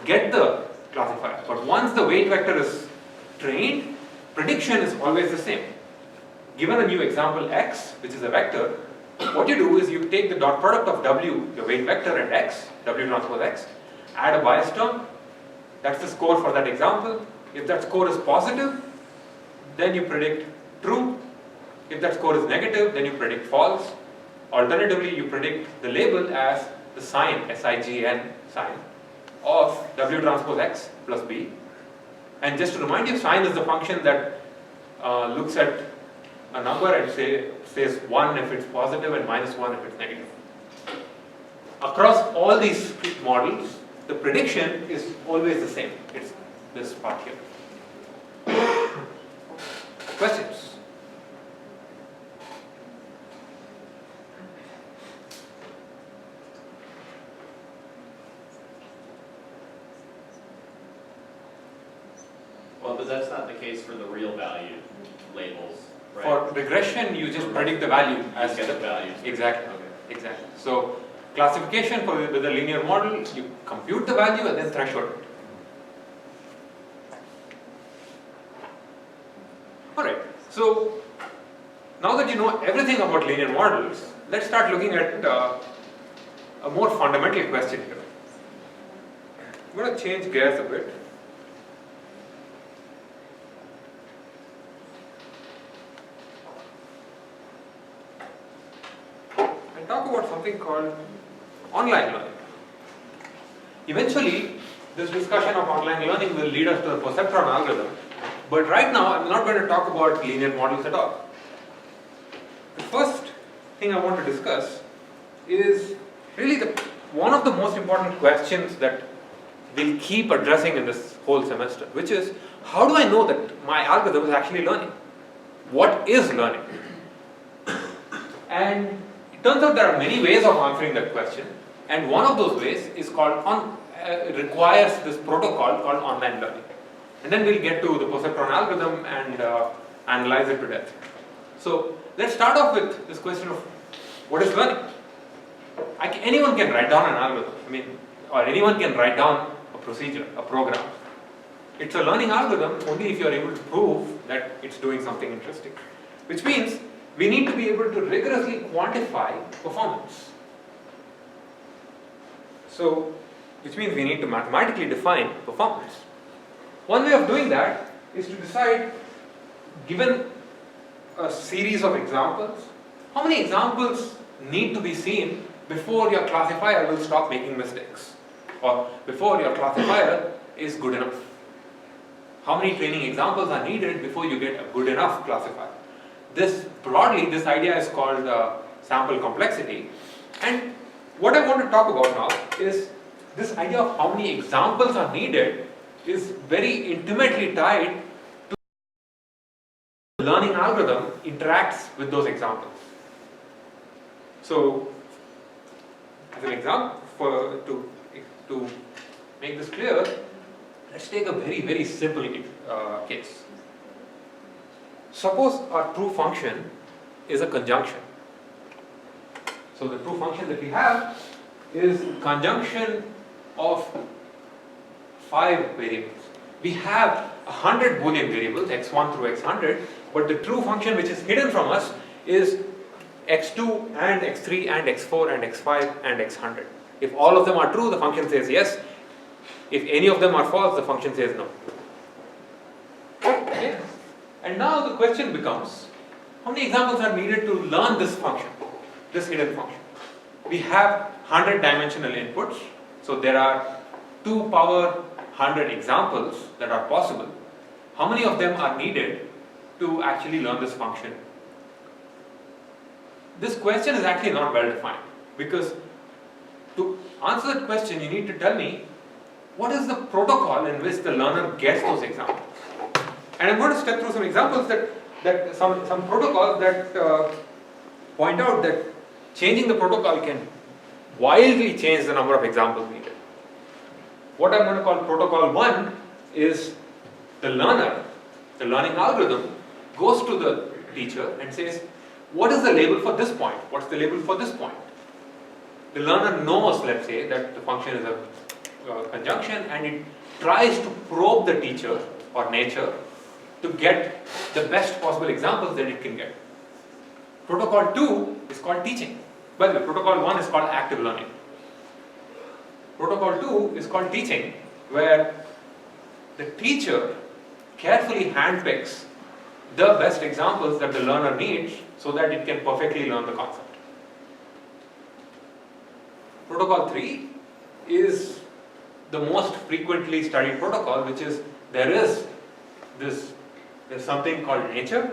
D: get the classifier. But once the weight vector is trained, prediction is always the same. Given a new example x, which is a vector, what you do is you take the dot product of w, the weight vector, and x, w transpose x, add a bias term, that's the score for that example. If that score is positive, then you predict true. If that score is negative, then you predict false. Alternatively, you predict the label as the sign, S-I-G-N sign, of w transpose x plus b. And just to remind you, sign is the function that looks at a number and says 1 if it's positive and -1 if it's negative. Across all these models, the prediction is always the same. It's this part here. Questions?
H: but that's not the case for the real value labels, right?
D: For regression, you just predict the value as
H: get the values.
D: Exactly.
H: Okay.
D: Exactly. So classification with a linear model, you compute the value and then threshold it. Alright, so now that you know everything about linear models, let's start looking at a more fundamental question here. I'm going to change gears a bit. And talk about something called online learning. Eventually, this discussion of online learning will lead us to the Perceptron algorithm. But right now, I'm not going to talk about linear models at all. The first thing I want to discuss is really one of the most important questions that we'll keep addressing in this whole semester, which is, how do I know that my algorithm is actually learning? What is learning? And it turns out there are many ways of answering that question, and one of those ways is requires this protocol called online learning. And then we'll get to the Perceptron algorithm and analyze it to death. So let's start off with this question of what is learning? Anyone can write down an algorithm, or anyone can write down a procedure, a program. It's a learning algorithm only if you are able to prove that it's doing something interesting. Which means we need to be able to rigorously quantify performance. So, which means we need to mathematically define performance. One way of doing that is to decide, given a series of examples, how many examples need to be seen before your classifier will stop making mistakes, or before your classifier is good enough. How many training examples are needed before you get a good enough classifier? Broadly, this idea is called sample complexity. And what I want to talk about now is this idea of how many examples are needed is very intimately tied to the learning algorithm interacts with those examples. So, as an example, to make this clear, let's take a very, very simple case. Suppose our true function is a conjunction. So the true function that we have is conjunction of 5 variables. We have 100 Boolean variables, x1 through x100, but the true function which is hidden from us is x2 and x3 and x4 and x5 and x100. If all of them are true, the function says yes. If any of them are false, the function says no. Okay. And now the question becomes, how many examples are needed to learn this function, this hidden function? We have 100 dimensional inputs, so there are 2 power 100 examples that are possible. How many of them are needed to actually learn this function? This question is actually not well defined, because to answer that question you need to tell me what is the protocol in which the learner gets those examples. And I'm going to step through some examples that some protocols that point out that changing the protocol can wildly change the number of examples needed. What I'm going to call protocol 1 is the learner, the learning algorithm, goes to the teacher and says, what is the label for this point? What's the label for this point? The learner knows, let's say, that the function is a conjunction, and it tries to probe the teacher or nature to get the best possible examples that it can get. Protocol 2 is called teaching. By the way, protocol 1 is called active learning. Protocol 2 is called teaching, where the teacher carefully handpicks the best examples that the learner needs so that it can perfectly learn the concept. Protocol 3 is the most frequently studied protocol, which is there's something called nature,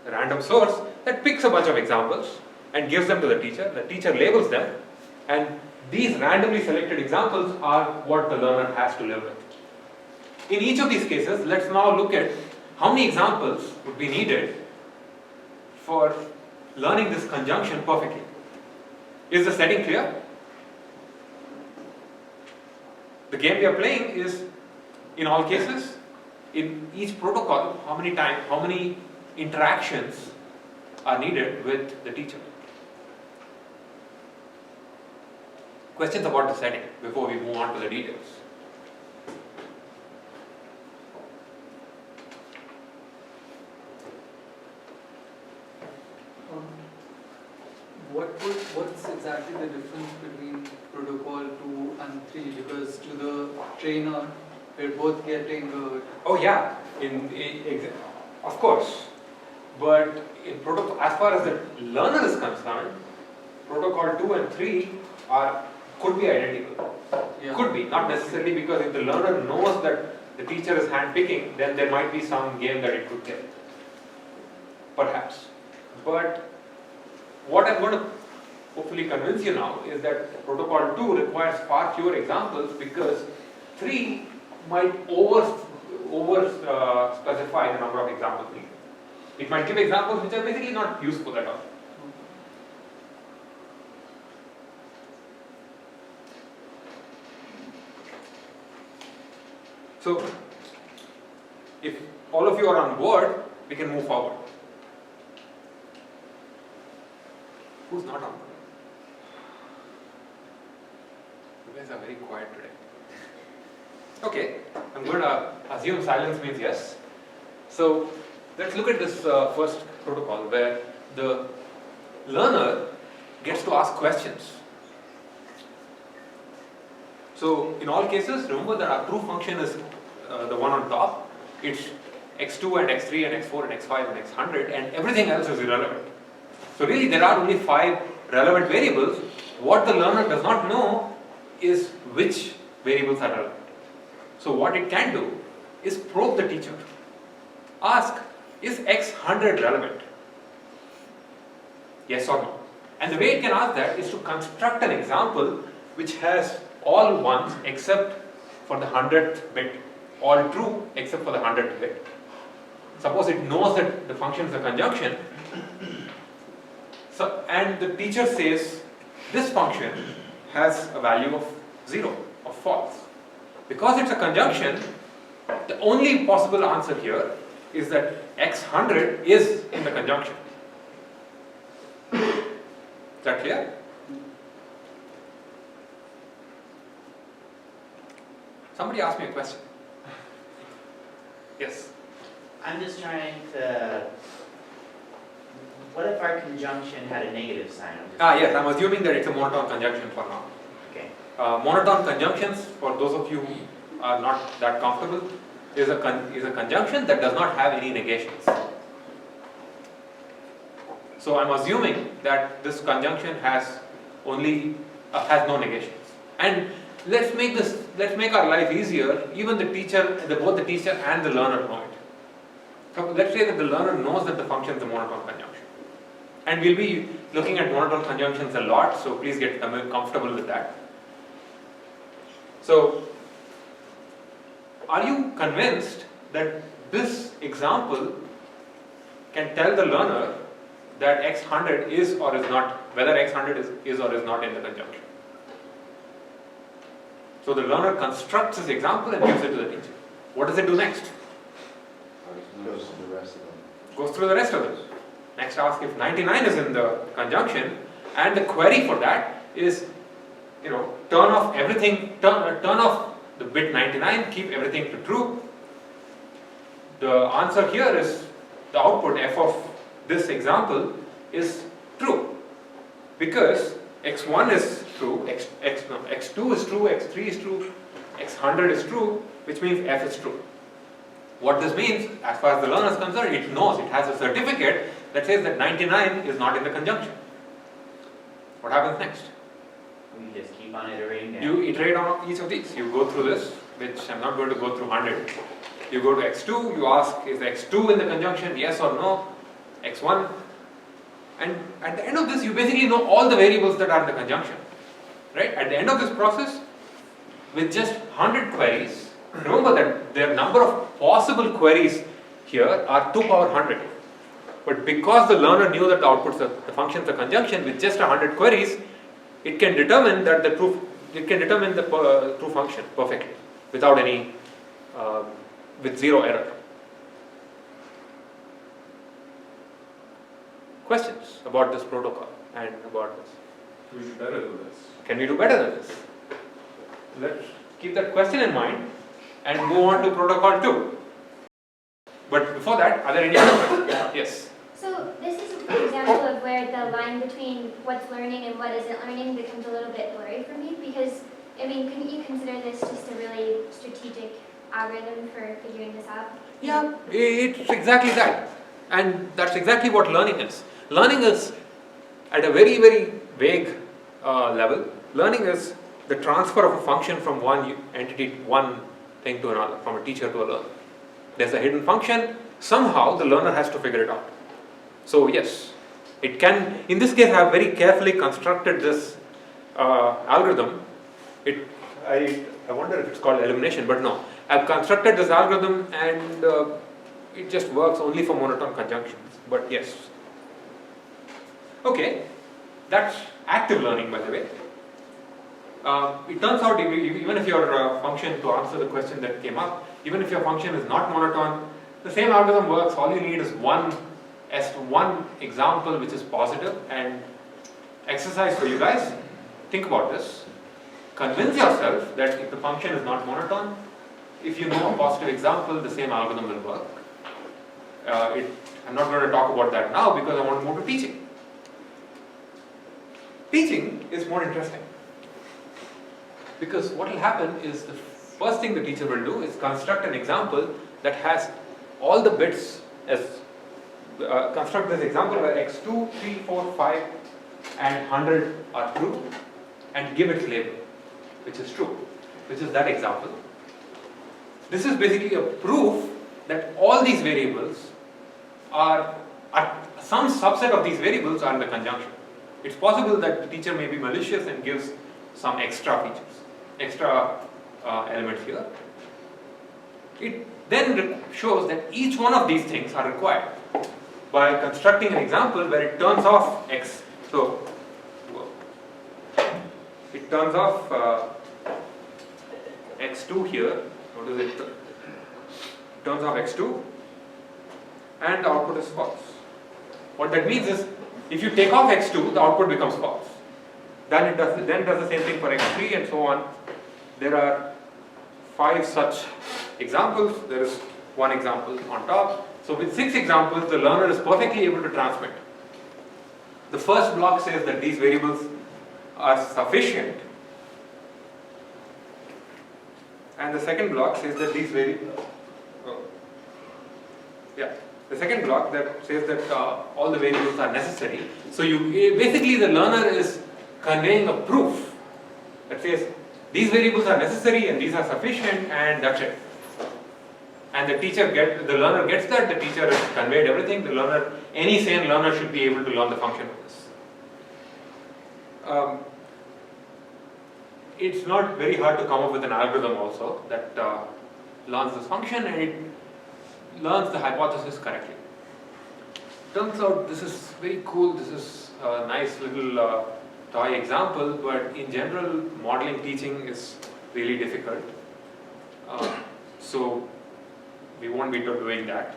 D: a random source, that picks a bunch of examples and gives them to the teacher. The teacher labels them, and these randomly selected examples are what the learner has to live with. In each of these cases, let's now look at how many examples would be needed for learning this conjunction perfectly. Is the setting clear? The game we are playing is, in all cases, in each protocol, how many interactions are needed with the teacher. Questions about the setting before we move on to the details.
L: What's exactly the difference between protocol 2 and 3? Because to the trainer, we're both getting.
D: Oh yeah, of course. But in protocol, as far as the learner is concerned, protocol 2 and 3 could be identical.
L: Yeah.
D: Could be, not necessarily, because if the learner knows that the teacher is hand-picking, then there might be some game that it could get. Perhaps. But what I'm going to hopefully convince you now is that protocol 2 requires far fewer examples, because 3 might specify the number of examples needed. It might give examples which are basically not useful at all. So, if all of you are on board, we can move forward. Who's not on board? You guys are very quiet today. Okay, I'm going to assume silence means yes. So, let's look at this first protocol where the learner gets to ask questions. So, in all cases, remember that our true function is the one on top. It's x2 and x3 and x4 and x5 and x100, and everything else is irrelevant. So really there are only 5 relevant variables. What the learner does not know is which variables are relevant. So what it can do is probe the teacher. Ask, is x100 relevant? Yes or no? And the way it can ask that is to construct an example which has all ones except for the 100th bit, all true except for the 100th bit. Suppose it knows that the function is a conjunction, and the teacher says this function has a value of 0, of false. Because it's a conjunction, the only possible answer here is that x100 is in the conjunction. Is that clear? Somebody asked me a question. Yes?
J: I'm just trying to. What if our conjunction had a negative sign?
D: Yes, I'm assuming that it's a monotone conjunction for now.
J: Okay.
D: Monotone conjunctions, for those of you who are not that comfortable, is a conjunction that does not have any negations. So I'm assuming that this conjunction has only has no negations. And let's make our life easier. Even both the teacher and the learner know it. So let's say that the learner knows that the function is a monotone conjunction. And we'll be looking at monotone conjunctions a lot, so please get comfortable with that. So, are you convinced that this example can tell the learner that x100 is or is not, whether x100 is or is not in the conjunction? So the learner constructs this example and gives it to the teacher. What does it do next?
E: Goes to the rest of them.
D: Goes through the rest of them. Next ask if 99 is in the conjunction, and the query for that is, turn off everything, turn off the bit 99, keep everything to true. The answer here is the output f of this example is true, because x1 is true, x2 is true, x3 is true, x100 is true, which means f is true. What this means, as far as the learner is concerned, it knows, it has a certificate that says that 99 is not in the conjunction. What happens next?
J: We just keep on iterating down.
D: You iterate on each of these. You go through this, which I'm not going to go through 100. You go to x2, you ask, is x2 in the conjunction, yes or no? x1. And at the end of this, you basically know all the variables that are in the conjunction. Right? At the end of this process, with just 100 queries, remember that the number of possible queries here are 2 power 100. But because the learner knew that the function is a conjunction, with just 100 queries, it can determine that the true function perfectly, without any with zero error. Questions about this protocol and about this?
K: We should better do this.
D: Can we do better than this? Let's keep that question in mind and move on to protocol 2. But before that, are there any other questions? Yes.
M: So this is an example of where the line between what's learning and what isn't learning becomes a little bit blurry for me, because, I mean, couldn't you consider this just a really strategic algorithm for figuring this out?
D: Yeah, it's exactly that. And that's exactly what learning is. Learning is at a very, very vague level. Learning is the transfer of a function from one entity, one thing to another, from a teacher to a learner. There's a hidden function, somehow the learner has to figure it out. So yes, it can, in this case I have very carefully constructed this algorithm. I wonder if it's called elimination, but no. I've constructed this algorithm and it just works only for monotone conjunctions, but yes. Okay, that's active learning, by the way. It turns out even if your function, to answer the question that came up, even if your function is not monotone, the same algorithm works. All you need is one example which is positive. And exercise for you guys, think about this. Convince yourself that if the function is not monotone, if you know a positive example, the same algorithm will work. I'm not going to talk about that now because I want to move to teaching. Teaching is more interesting. Because what will happen is the first thing the teacher will do is construct an example that has all the bits as construct this example where x2, 3, 4, 5 and 100 are true and give its label, which is true, which is that example. This is basically a proof that all these variables are, some subset of these variables are in the conjunction. It's possible that the teacher may be malicious and gives some extra features, extra elements here. It then shows that each one of these things are required by constructing an example where it turns off x. So it turns off x2 here. What is it? It turns off x2 and the output is false. What that means is if you take off x2, the output becomes false. Then it does the same thing for x3 and so on. There are 5 such examples. There is one example on top. So with 6 examples, the learner is perfectly able to transmit. The first block says that these variables are sufficient, and the second block says that these variables. The second block that says that all the variables are necessary. So basically the learner is conveying a proof that says these variables are necessary and these are sufficient, and that's it. And the learner gets that. The teacher has conveyed everything. The learner, any sane learner, should be able to learn the function of this. It's not very hard to come up with an algorithm also that learns this function and it learns the hypothesis correctly. Turns out this is very cool. This is a nice little toy example, but in general, modeling teaching is really difficult. So we won't be doing that.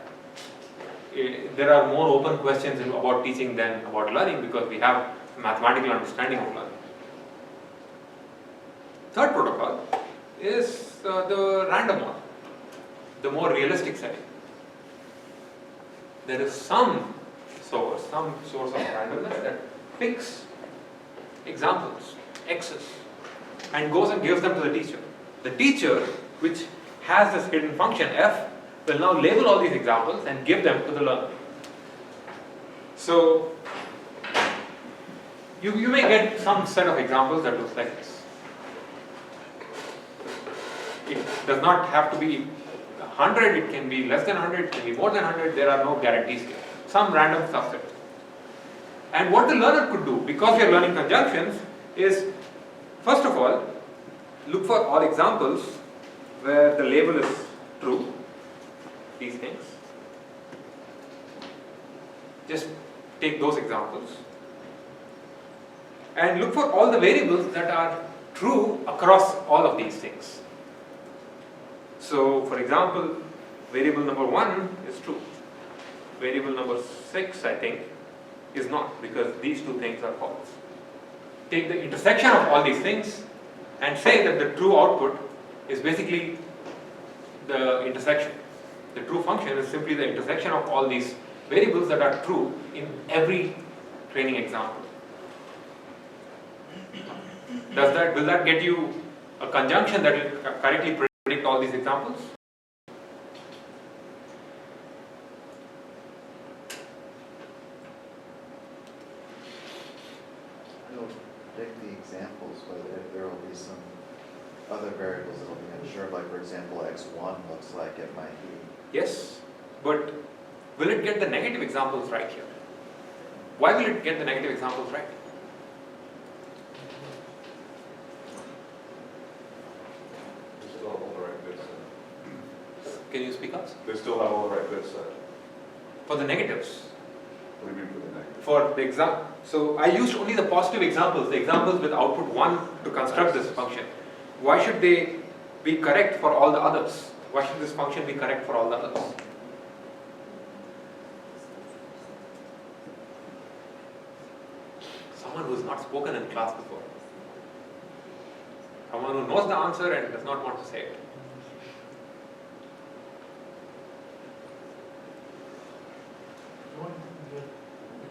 D: There are more open questions about teaching than about learning because we have a mathematical understanding of learning. Third protocol is the random one, the more realistic setting. There is some source of randomness that picks examples, x's, and goes and gives them to the teacher. The teacher, which has this hidden function f, will now label all these examples and give them to the learner. So you may get some set of examples that looks like this. It does not have to be 100, it can be less than 100, it can be more than 100, there are no guarantees here. Some random subset. And what the learner could do, because we are learning conjunctions, is first of all, look for all examples where the label is true, these things. Just take those examples. And look for all the variables that are true across all of these things. So, for example, variable number 1 is true. Variable number 6, I think, is not, because these two things are false. Take the intersection of all these things and say that the true output is basically the intersection. The true function is simply the intersection of all these variables that are true in every training example. Will that get you a conjunction that will correctly predict all these examples?
E: It'll predict the examples, but if there will be some other variables that will be unsure, like for example, x1 looks like it might be.
D: Yes, but will it get the negative examples right here? Why will it get the negative examples right?
K: They still have all the right bits set.
D: Can you speak up?
K: They still have all the right bits set.
D: For the negatives?
K: What do you mean for the negative?
D: For the example, so I used only the positive examples, the examples with output 1 to construct this function. Why should they be correct for all the others? Why should this function be correct for all the others? Someone who's not spoken in class before. Someone who knows the answer and does not want to say it.
F: It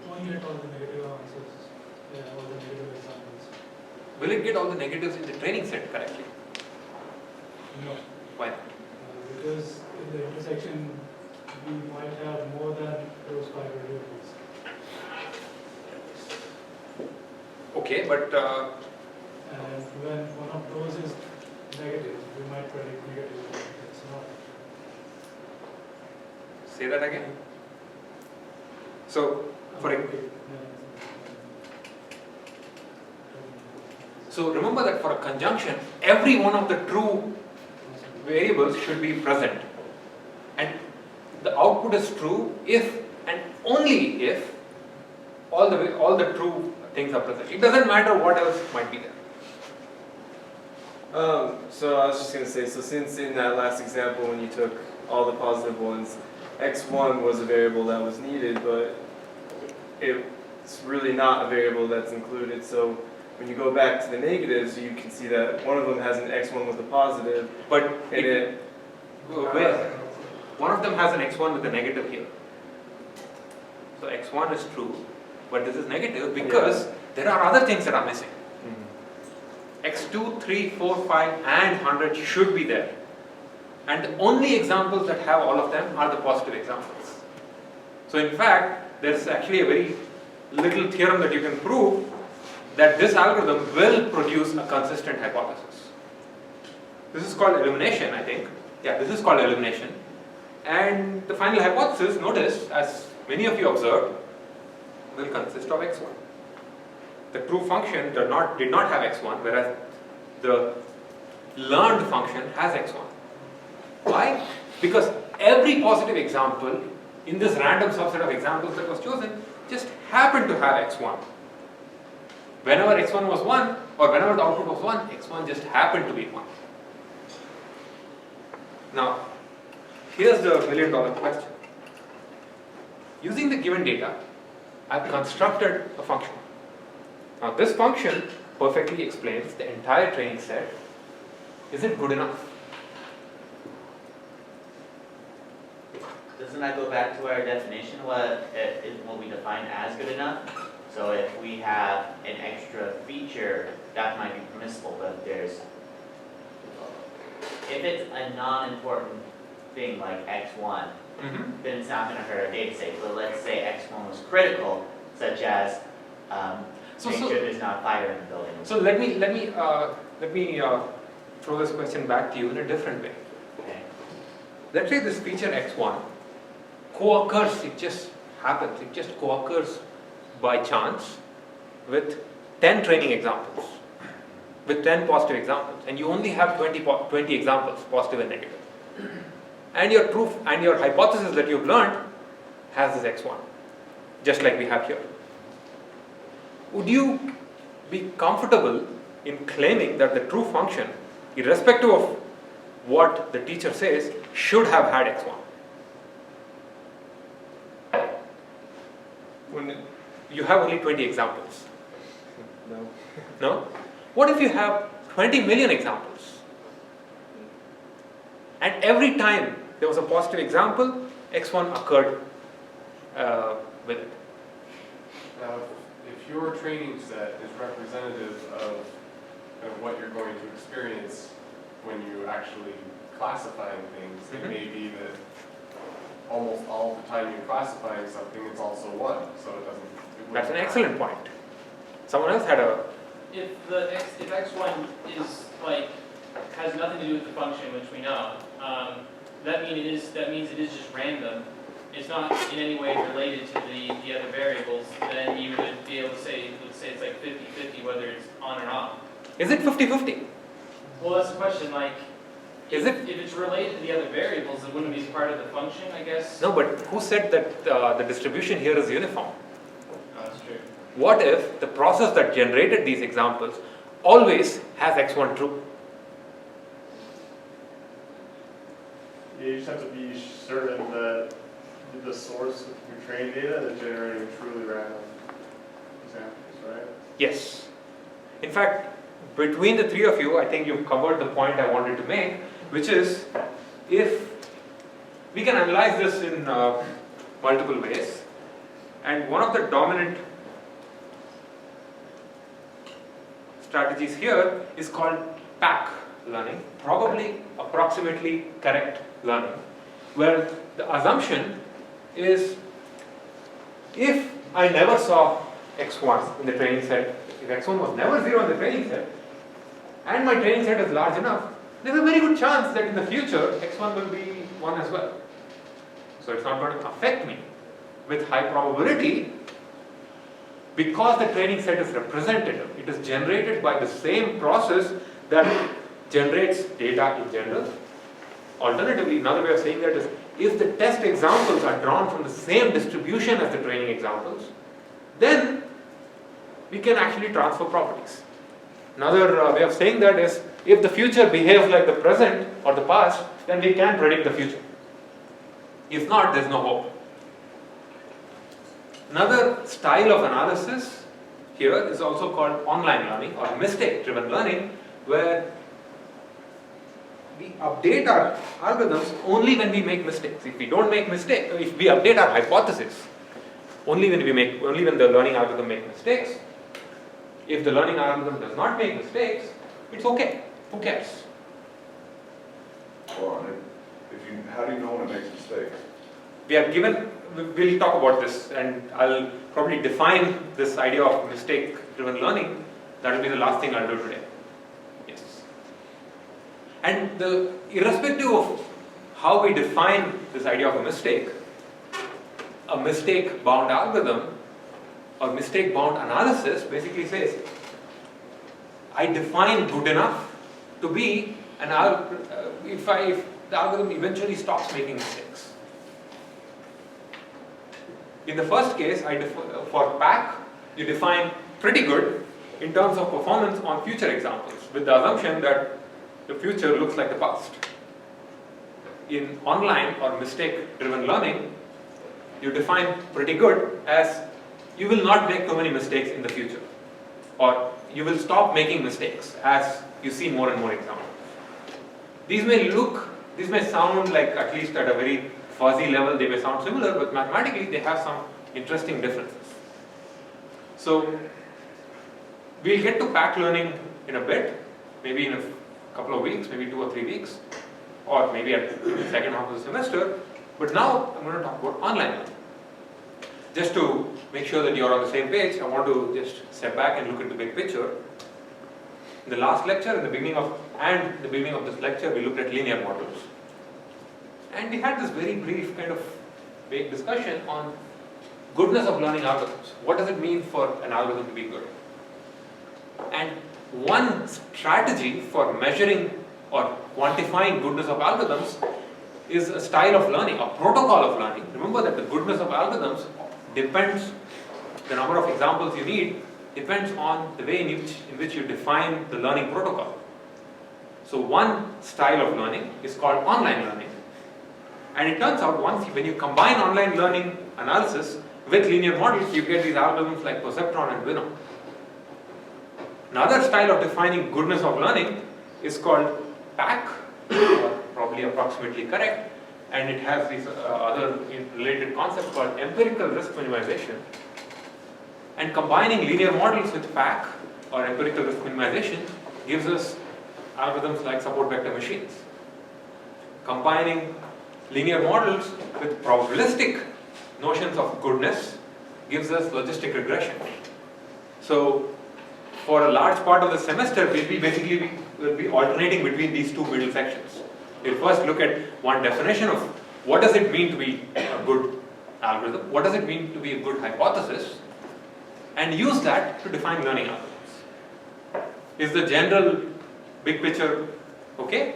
F: won't get all the negative answers, all the negative examples.
D: Will it get all the negatives in the training set correctly?
F: No.
D: Why?
F: Because in the intersection, we might have more than those 5 variables.
D: Okay, but
F: And when one of those is negative, we might predict negative. It's not.
D: say that again. So, so remember that for a conjunction, every one of the true variables should be present, and the output is true if and only if all the true things are present. It doesn't matter what else might be there.
A: So I was just going to say, so since in that last example when you took all the positive ones, x1 was a variable that was needed, but it's really not a variable that's included. So when you go back to the negatives, you can see that one of them has an x1 with a positive,
D: but
A: and
D: one of them has an x1 with a negative here. So x1 is true, but this is negative because there are other things that are missing. x2, 3, 4, 5 and 100 should be there. And the only examples that have all of them are the positive examples. So in fact, there's actually a very little theorem that you can prove that this algorithm will produce a consistent hypothesis. This is called elimination, I think. Yeah, this is called elimination. And the final hypothesis, notice, as many of you observed, will consist of x1. The true function did not have x1, whereas the learned function has x1. Why? Because every positive example in this random subset of examples that was chosen just happened to have x1. Whenever x1 was 1, or whenever the output was 1, x1 just happened to be 1. Now, here's the million-dollar question. Using the given data, I've constructed a function. Now, this function perfectly explains the entire training set. Is it good enough?
J: Doesn't that go back to our definition, what we define as good enough? So if we have an extra feature, that might be permissible, but if it's a non-important thing like x1, then it's not going to hurt our data set. But let's say x1 was critical, such as make sure there's not fire in the building.
D: So let me throw this question back to you in a different way.
J: Okay.
D: Let's say this feature x1 co-occurs, it just happens, it just co-occurs by chance with 10 training examples, with 10 positive examples, and you only have 20 examples, positive and negative. And your proof and your hypothesis that you've learned has this x1, just like we have here. Would you be comfortable in claiming that the true function, irrespective of what the teacher says, should have had x1? you have only 20 examples?
A: No.
D: No? What if you have 20 million examples? And every time there was a positive example, x1 occurred with it.
N: Now, if your training set is representative of what you're going to experience when you actually classifying things, it may be that almost all the time you're classifying something, it's also 1, so it doesn't.
D: That's an excellent point. Someone else had a.
O: If x1 is has nothing to do with the function, which we know, that means it is just random. It's not in any way related to the other variables. Then you would be able to say it's like 50-50 whether it's on or off.
D: Is it 50-50?
O: Well, that's the question.
D: Is it?
O: If it's related to the other variables, it wouldn't be part of the function, I guess.
D: No, but who said that the distribution here is uniform?
O: Oh, that's true.
D: What if the process that generated these examples always has x1 true?
I: You just have to be certain that the source of your training data is generating truly random examples, right?
D: Yes. In fact, between the three of you, I think you've covered the point I wanted to make, which is if we can analyze this in multiple ways, and one of the dominant strategies here is called PAC learning, probably approximately correct learning, where the assumption is if I never saw x1 in the training set, if x1 was never 0 in the training set, and my training set is large enough, there's a very good chance that in the future x1 will be 1 as well. So it's not going to affect me with high probability because the training set is representative. It is generated by the same process that generates data in general. Alternatively, another way of saying that is if the test examples are drawn from the same distribution as the training examples, then we can actually transfer properties. Another way of saying that is if the future behaves like the present or the past, then we can predict the future. If not, there's no hope. Another style of analysis here is also called online learning or mistake-driven learning, where we update our algorithms only when we make mistakes. If we don't make mistakes, if we update our hypothesis only when the learning algorithm makes mistakes. If the learning algorithm does not make mistakes, it's okay. Who cares?
K: Well, how do you know when it makes mistakes?
D: We'll talk about this, and I'll probably define this idea of mistake-driven learning. That will be the last thing I'll do today. Yes. And irrespective of how we define this idea of a mistake-bound algorithm or mistake-bound analysis basically says, I define good enough to be an if the algorithm eventually stops making mistakes. In the first case, for PAC, you define pretty good in terms of performance on future examples, with the assumption that the future looks like the past. In online or mistake-driven learning, you define pretty good as you will not make too many mistakes in the future, or you will stop making mistakes as you see more and more examples. These may sound like, at least at a very fuzzy level, they may sound similar, but mathematically they have some interesting differences. So we'll get to PAC learning in a bit, maybe in a couple of weeks, maybe 2 or 3 weeks, or maybe at the second half of the semester. But now I'm going to talk about online learning. Just to make sure that you're on the same page, I want to just step back and look at the big picture. In the last lecture, in the beginning of this lecture, we looked at linear models. And we had this very brief kind of vague discussion on goodness of learning algorithms. What does it mean for an algorithm to be good? And one strategy for measuring or quantifying goodness of algorithms is a style of learning, a protocol of learning. Remember that the goodness of algorithms depends, the number of examples you need depends on the way in which you define the learning protocol. So one style of learning is called online learning. And it turns out when you combine online learning analysis with linear models, you get these algorithms like Perceptron and Winnow. Another style of defining goodness of learning is called PAC, probably approximately correct, and it has these other related concepts called empirical risk minimization. And combining linear models with PAC, or empirical risk minimization, gives us algorithms like support vector machines. Combining linear models with probabilistic notions of goodness gives us logistic regression. So, for a large part of the semester, we'll be alternating between these two middle sections. We'll first look at one definition of what does it mean to be a good algorithm, what does it mean to be a good hypothesis, and use that to define learning algorithms. Is the general big picture okay?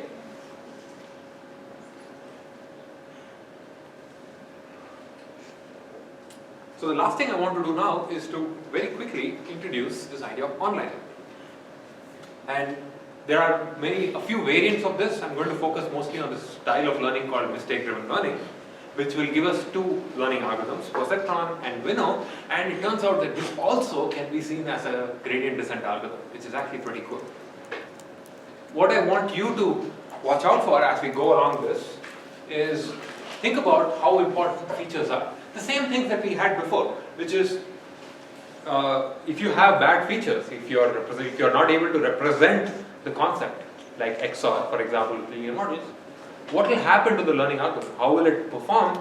D: So the last thing I want to do now is to very quickly introduce this idea of online learning. And there are a few variants of this. I'm going to focus mostly on this style of learning called mistake-driven learning, which will give us two learning algorithms, Perceptron and Winnow, and it turns out that this also can be seen as a gradient descent algorithm, which is actually pretty cool. What I want you to watch out for as we go along this is think about how important features are. The same things that we had before, which is if you have bad features, if you're not able to represent the concept, like XOR, for example, linear models, what will happen to the learning algorithm? How will it perform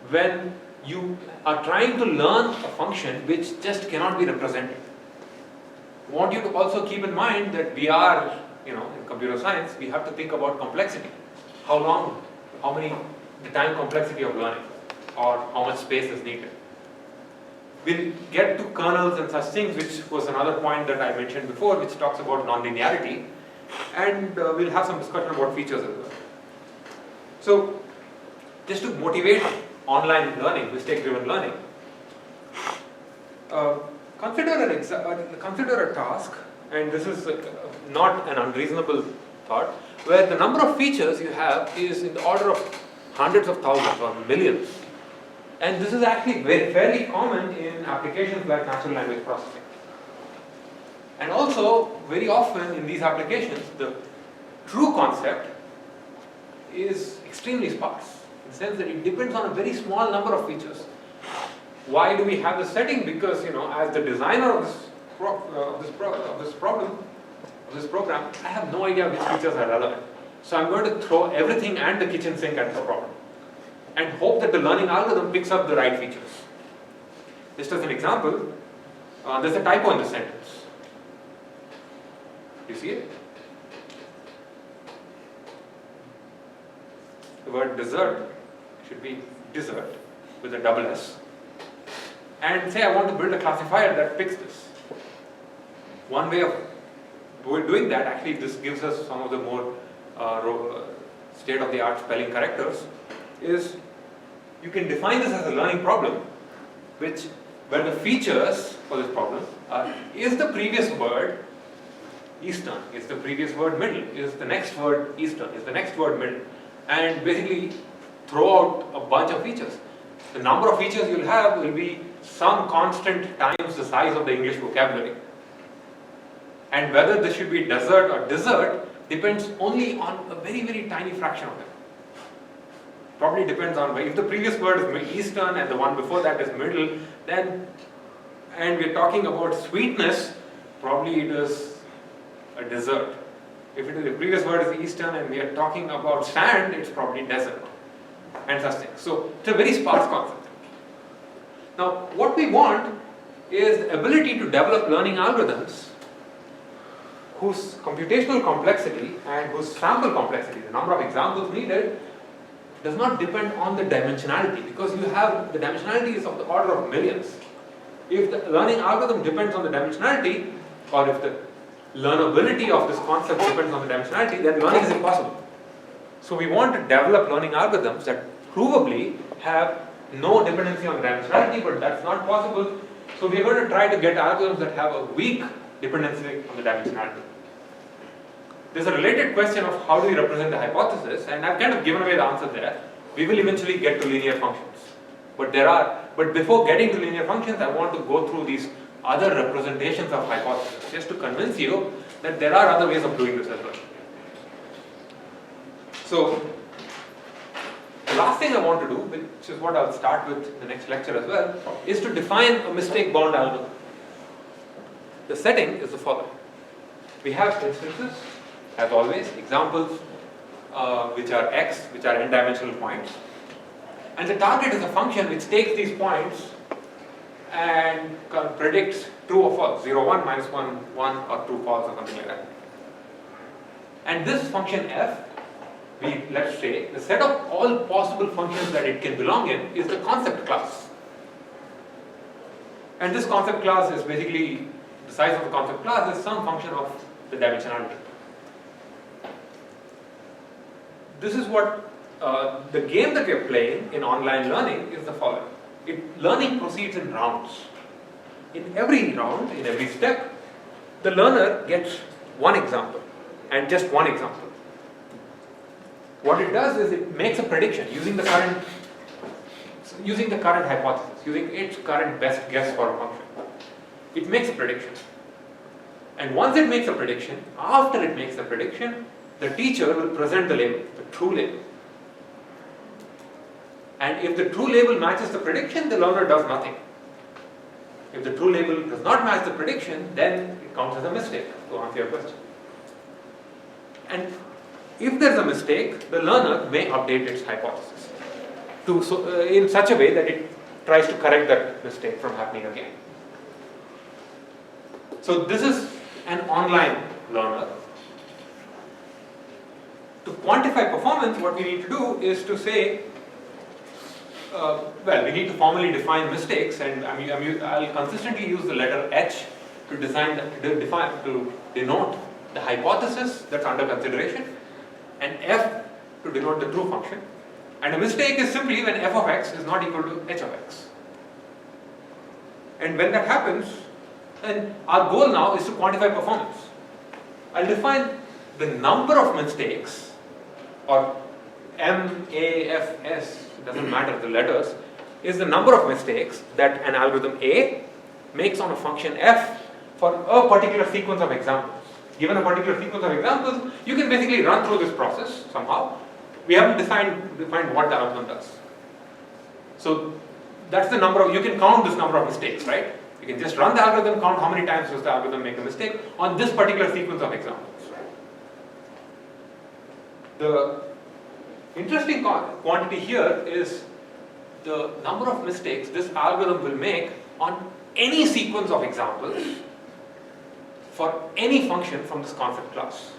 D: when you are trying to learn a function which just cannot be represented? I want you to also keep in mind that we are, in computer science, we have to think about complexity. How long, the time complexity of learning, or how much space is needed. We'll get to kernels and such things, which was another point that I mentioned before, which talks about nonlinearity, and we'll have some discussion about features as well. So, just to motivate online learning, mistake-driven learning, consider a task, and this is not an unreasonable thought, where the number of features you have is in the order of hundreds of thousands or millions. And this is actually fairly common in applications like natural language processing. And also, very often in these applications, the true concept is extremely sparse, in the sense that it depends on a very small number of features. Why do we have this setting? Because, as the designer of this program, I have no idea which features are relevant. So I'm going to throw everything and the kitchen sink at this problem, and hope that the learning algorithm picks up the right features. Just as an example, there's a typo in the sentence. You see it? The word dessert should be dessert with a double S. And say I want to build a classifier that picks this. One way of doing that, actually this gives us some of the more state-of-the-art spelling correctors, is you can define this as a learning problem, where the features for this problem are, is the previous word Eastern, is the previous word Middle, is the next word Eastern, is the next word Middle, and basically throw out a bunch of features. The number of features you'll have will be some constant times the size of the English vocabulary. And whether this should be desert or dessert depends only on a very, very tiny fraction of them. Probably depends on if the previous word is Eastern and the one before that is Middle, then, and we're talking about sweetness, probably it is a dessert. If the previous word is Eastern and we are talking about sand, it's probably desert, and such things. So it's a very sparse concept. Now, what we want is the ability to develop learning algorithms whose computational complexity and whose sample complexity, the number of examples needed, does not depend on the dimensionality, because you have the dimensionality is of the order of millions. If the learning algorithm depends on the dimensionality, or if the learnability of this concept depends on the dimensionality, then learning is impossible. So we want to develop learning algorithms that provably have no dependency on the dimensionality, but that's not possible. So we're going to try to get algorithms that have a weak dependency on the dimensionality. There's a related question of how do we represent the hypothesis, and I've kind of given away the answer there. We will eventually get to linear functions, but there are But before getting to linear functions, I want to go through these other representations of hypotheses, just to convince you that there are other ways of doing this as well. So, the last thing I want to do, which is what I'll start with in the next lecture as well, is to define a mistake-bound algorithm. The setting is the following. We have instances, as always, examples which are x, which are n-dimensional points. And the target is a function which takes these points and predicts true or false, 0, 1, minus 1, 1, or true, false, or something like that. And this function f, let's say, the set of all possible functions that it can belong in is the concept class. And this concept class is basically, the size of the concept class is some function of the dimensionality. This is what the game that we are playing in online learning is the following. Learning proceeds in rounds. In every round, in every step, the learner gets one example, and just one example. What it does is it makes a prediction using the current hypothesis, using its current best guess for a function. It makes a prediction. And once it makes a prediction, after it makes the prediction, the teacher will present the label, the true label. And if the true label matches the prediction, the learner does nothing. If the true label does not match the prediction, then it counts as a mistake, to answer your question. And if there is a mistake, the learner may update its hypothesis in such a way that it tries to correct that mistake from happening again. So this is an online learner. To quantify performance, what we need to do is to say, we need to formally define mistakes, and I'll consistently use the letter H to denote the hypothesis that's under consideration, and F to denote the true function. And a mistake is simply when f of x is not equal to h of x. And when that happens, then our goal now is to quantify performance. I'll define the number of mistakes, or M, A, F, S, it doesn't matter the letters, is the number of mistakes that an algorithm A makes on a function f for a particular sequence of examples. Given a particular sequence of examples, you can basically run through this process somehow. We haven't defined what the algorithm does. So that's the number of, you can count this number of mistakes, right? You can just run the algorithm, count how many times does the algorithm make a mistake on this particular sequence of examples. The interesting quantity here is the number of mistakes this algorithm will make on any sequence of examples for any function from this concept class.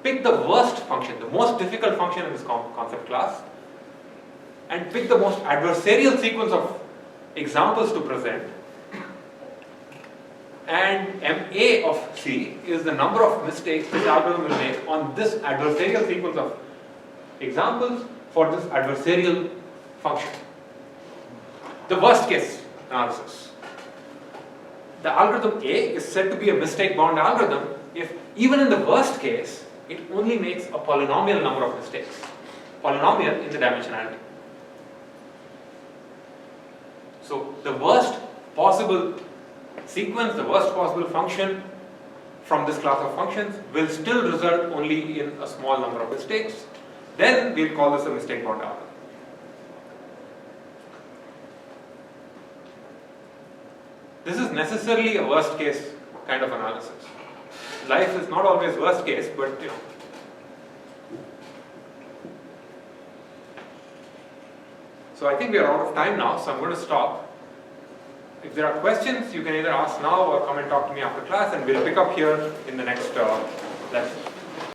D: Pick the worst function, the most difficult function in this concept class, and pick the most adversarial sequence of examples to present, and MA of C is the number of mistakes this algorithm will make on this adversarial sequence of examples for this adversarial function. The worst case analysis. The algorithm A is said to be a mistake-bound algorithm if, even in the worst case, it only makes a polynomial number of mistakes. Polynomial in the dimensionality. So the worst possible sequence, the worst possible function from this class of functions will still result only in a small number of mistakes. Then we'll call this a mistake-bound algorithm. This is necessarily a worst case kind of analysis. Life is not always worst case, but you know. So I think we are out of time now, so I'm going to stop. If there are questions, you can either ask now or come and talk to me after class, and we'll pick up here in the next lesson.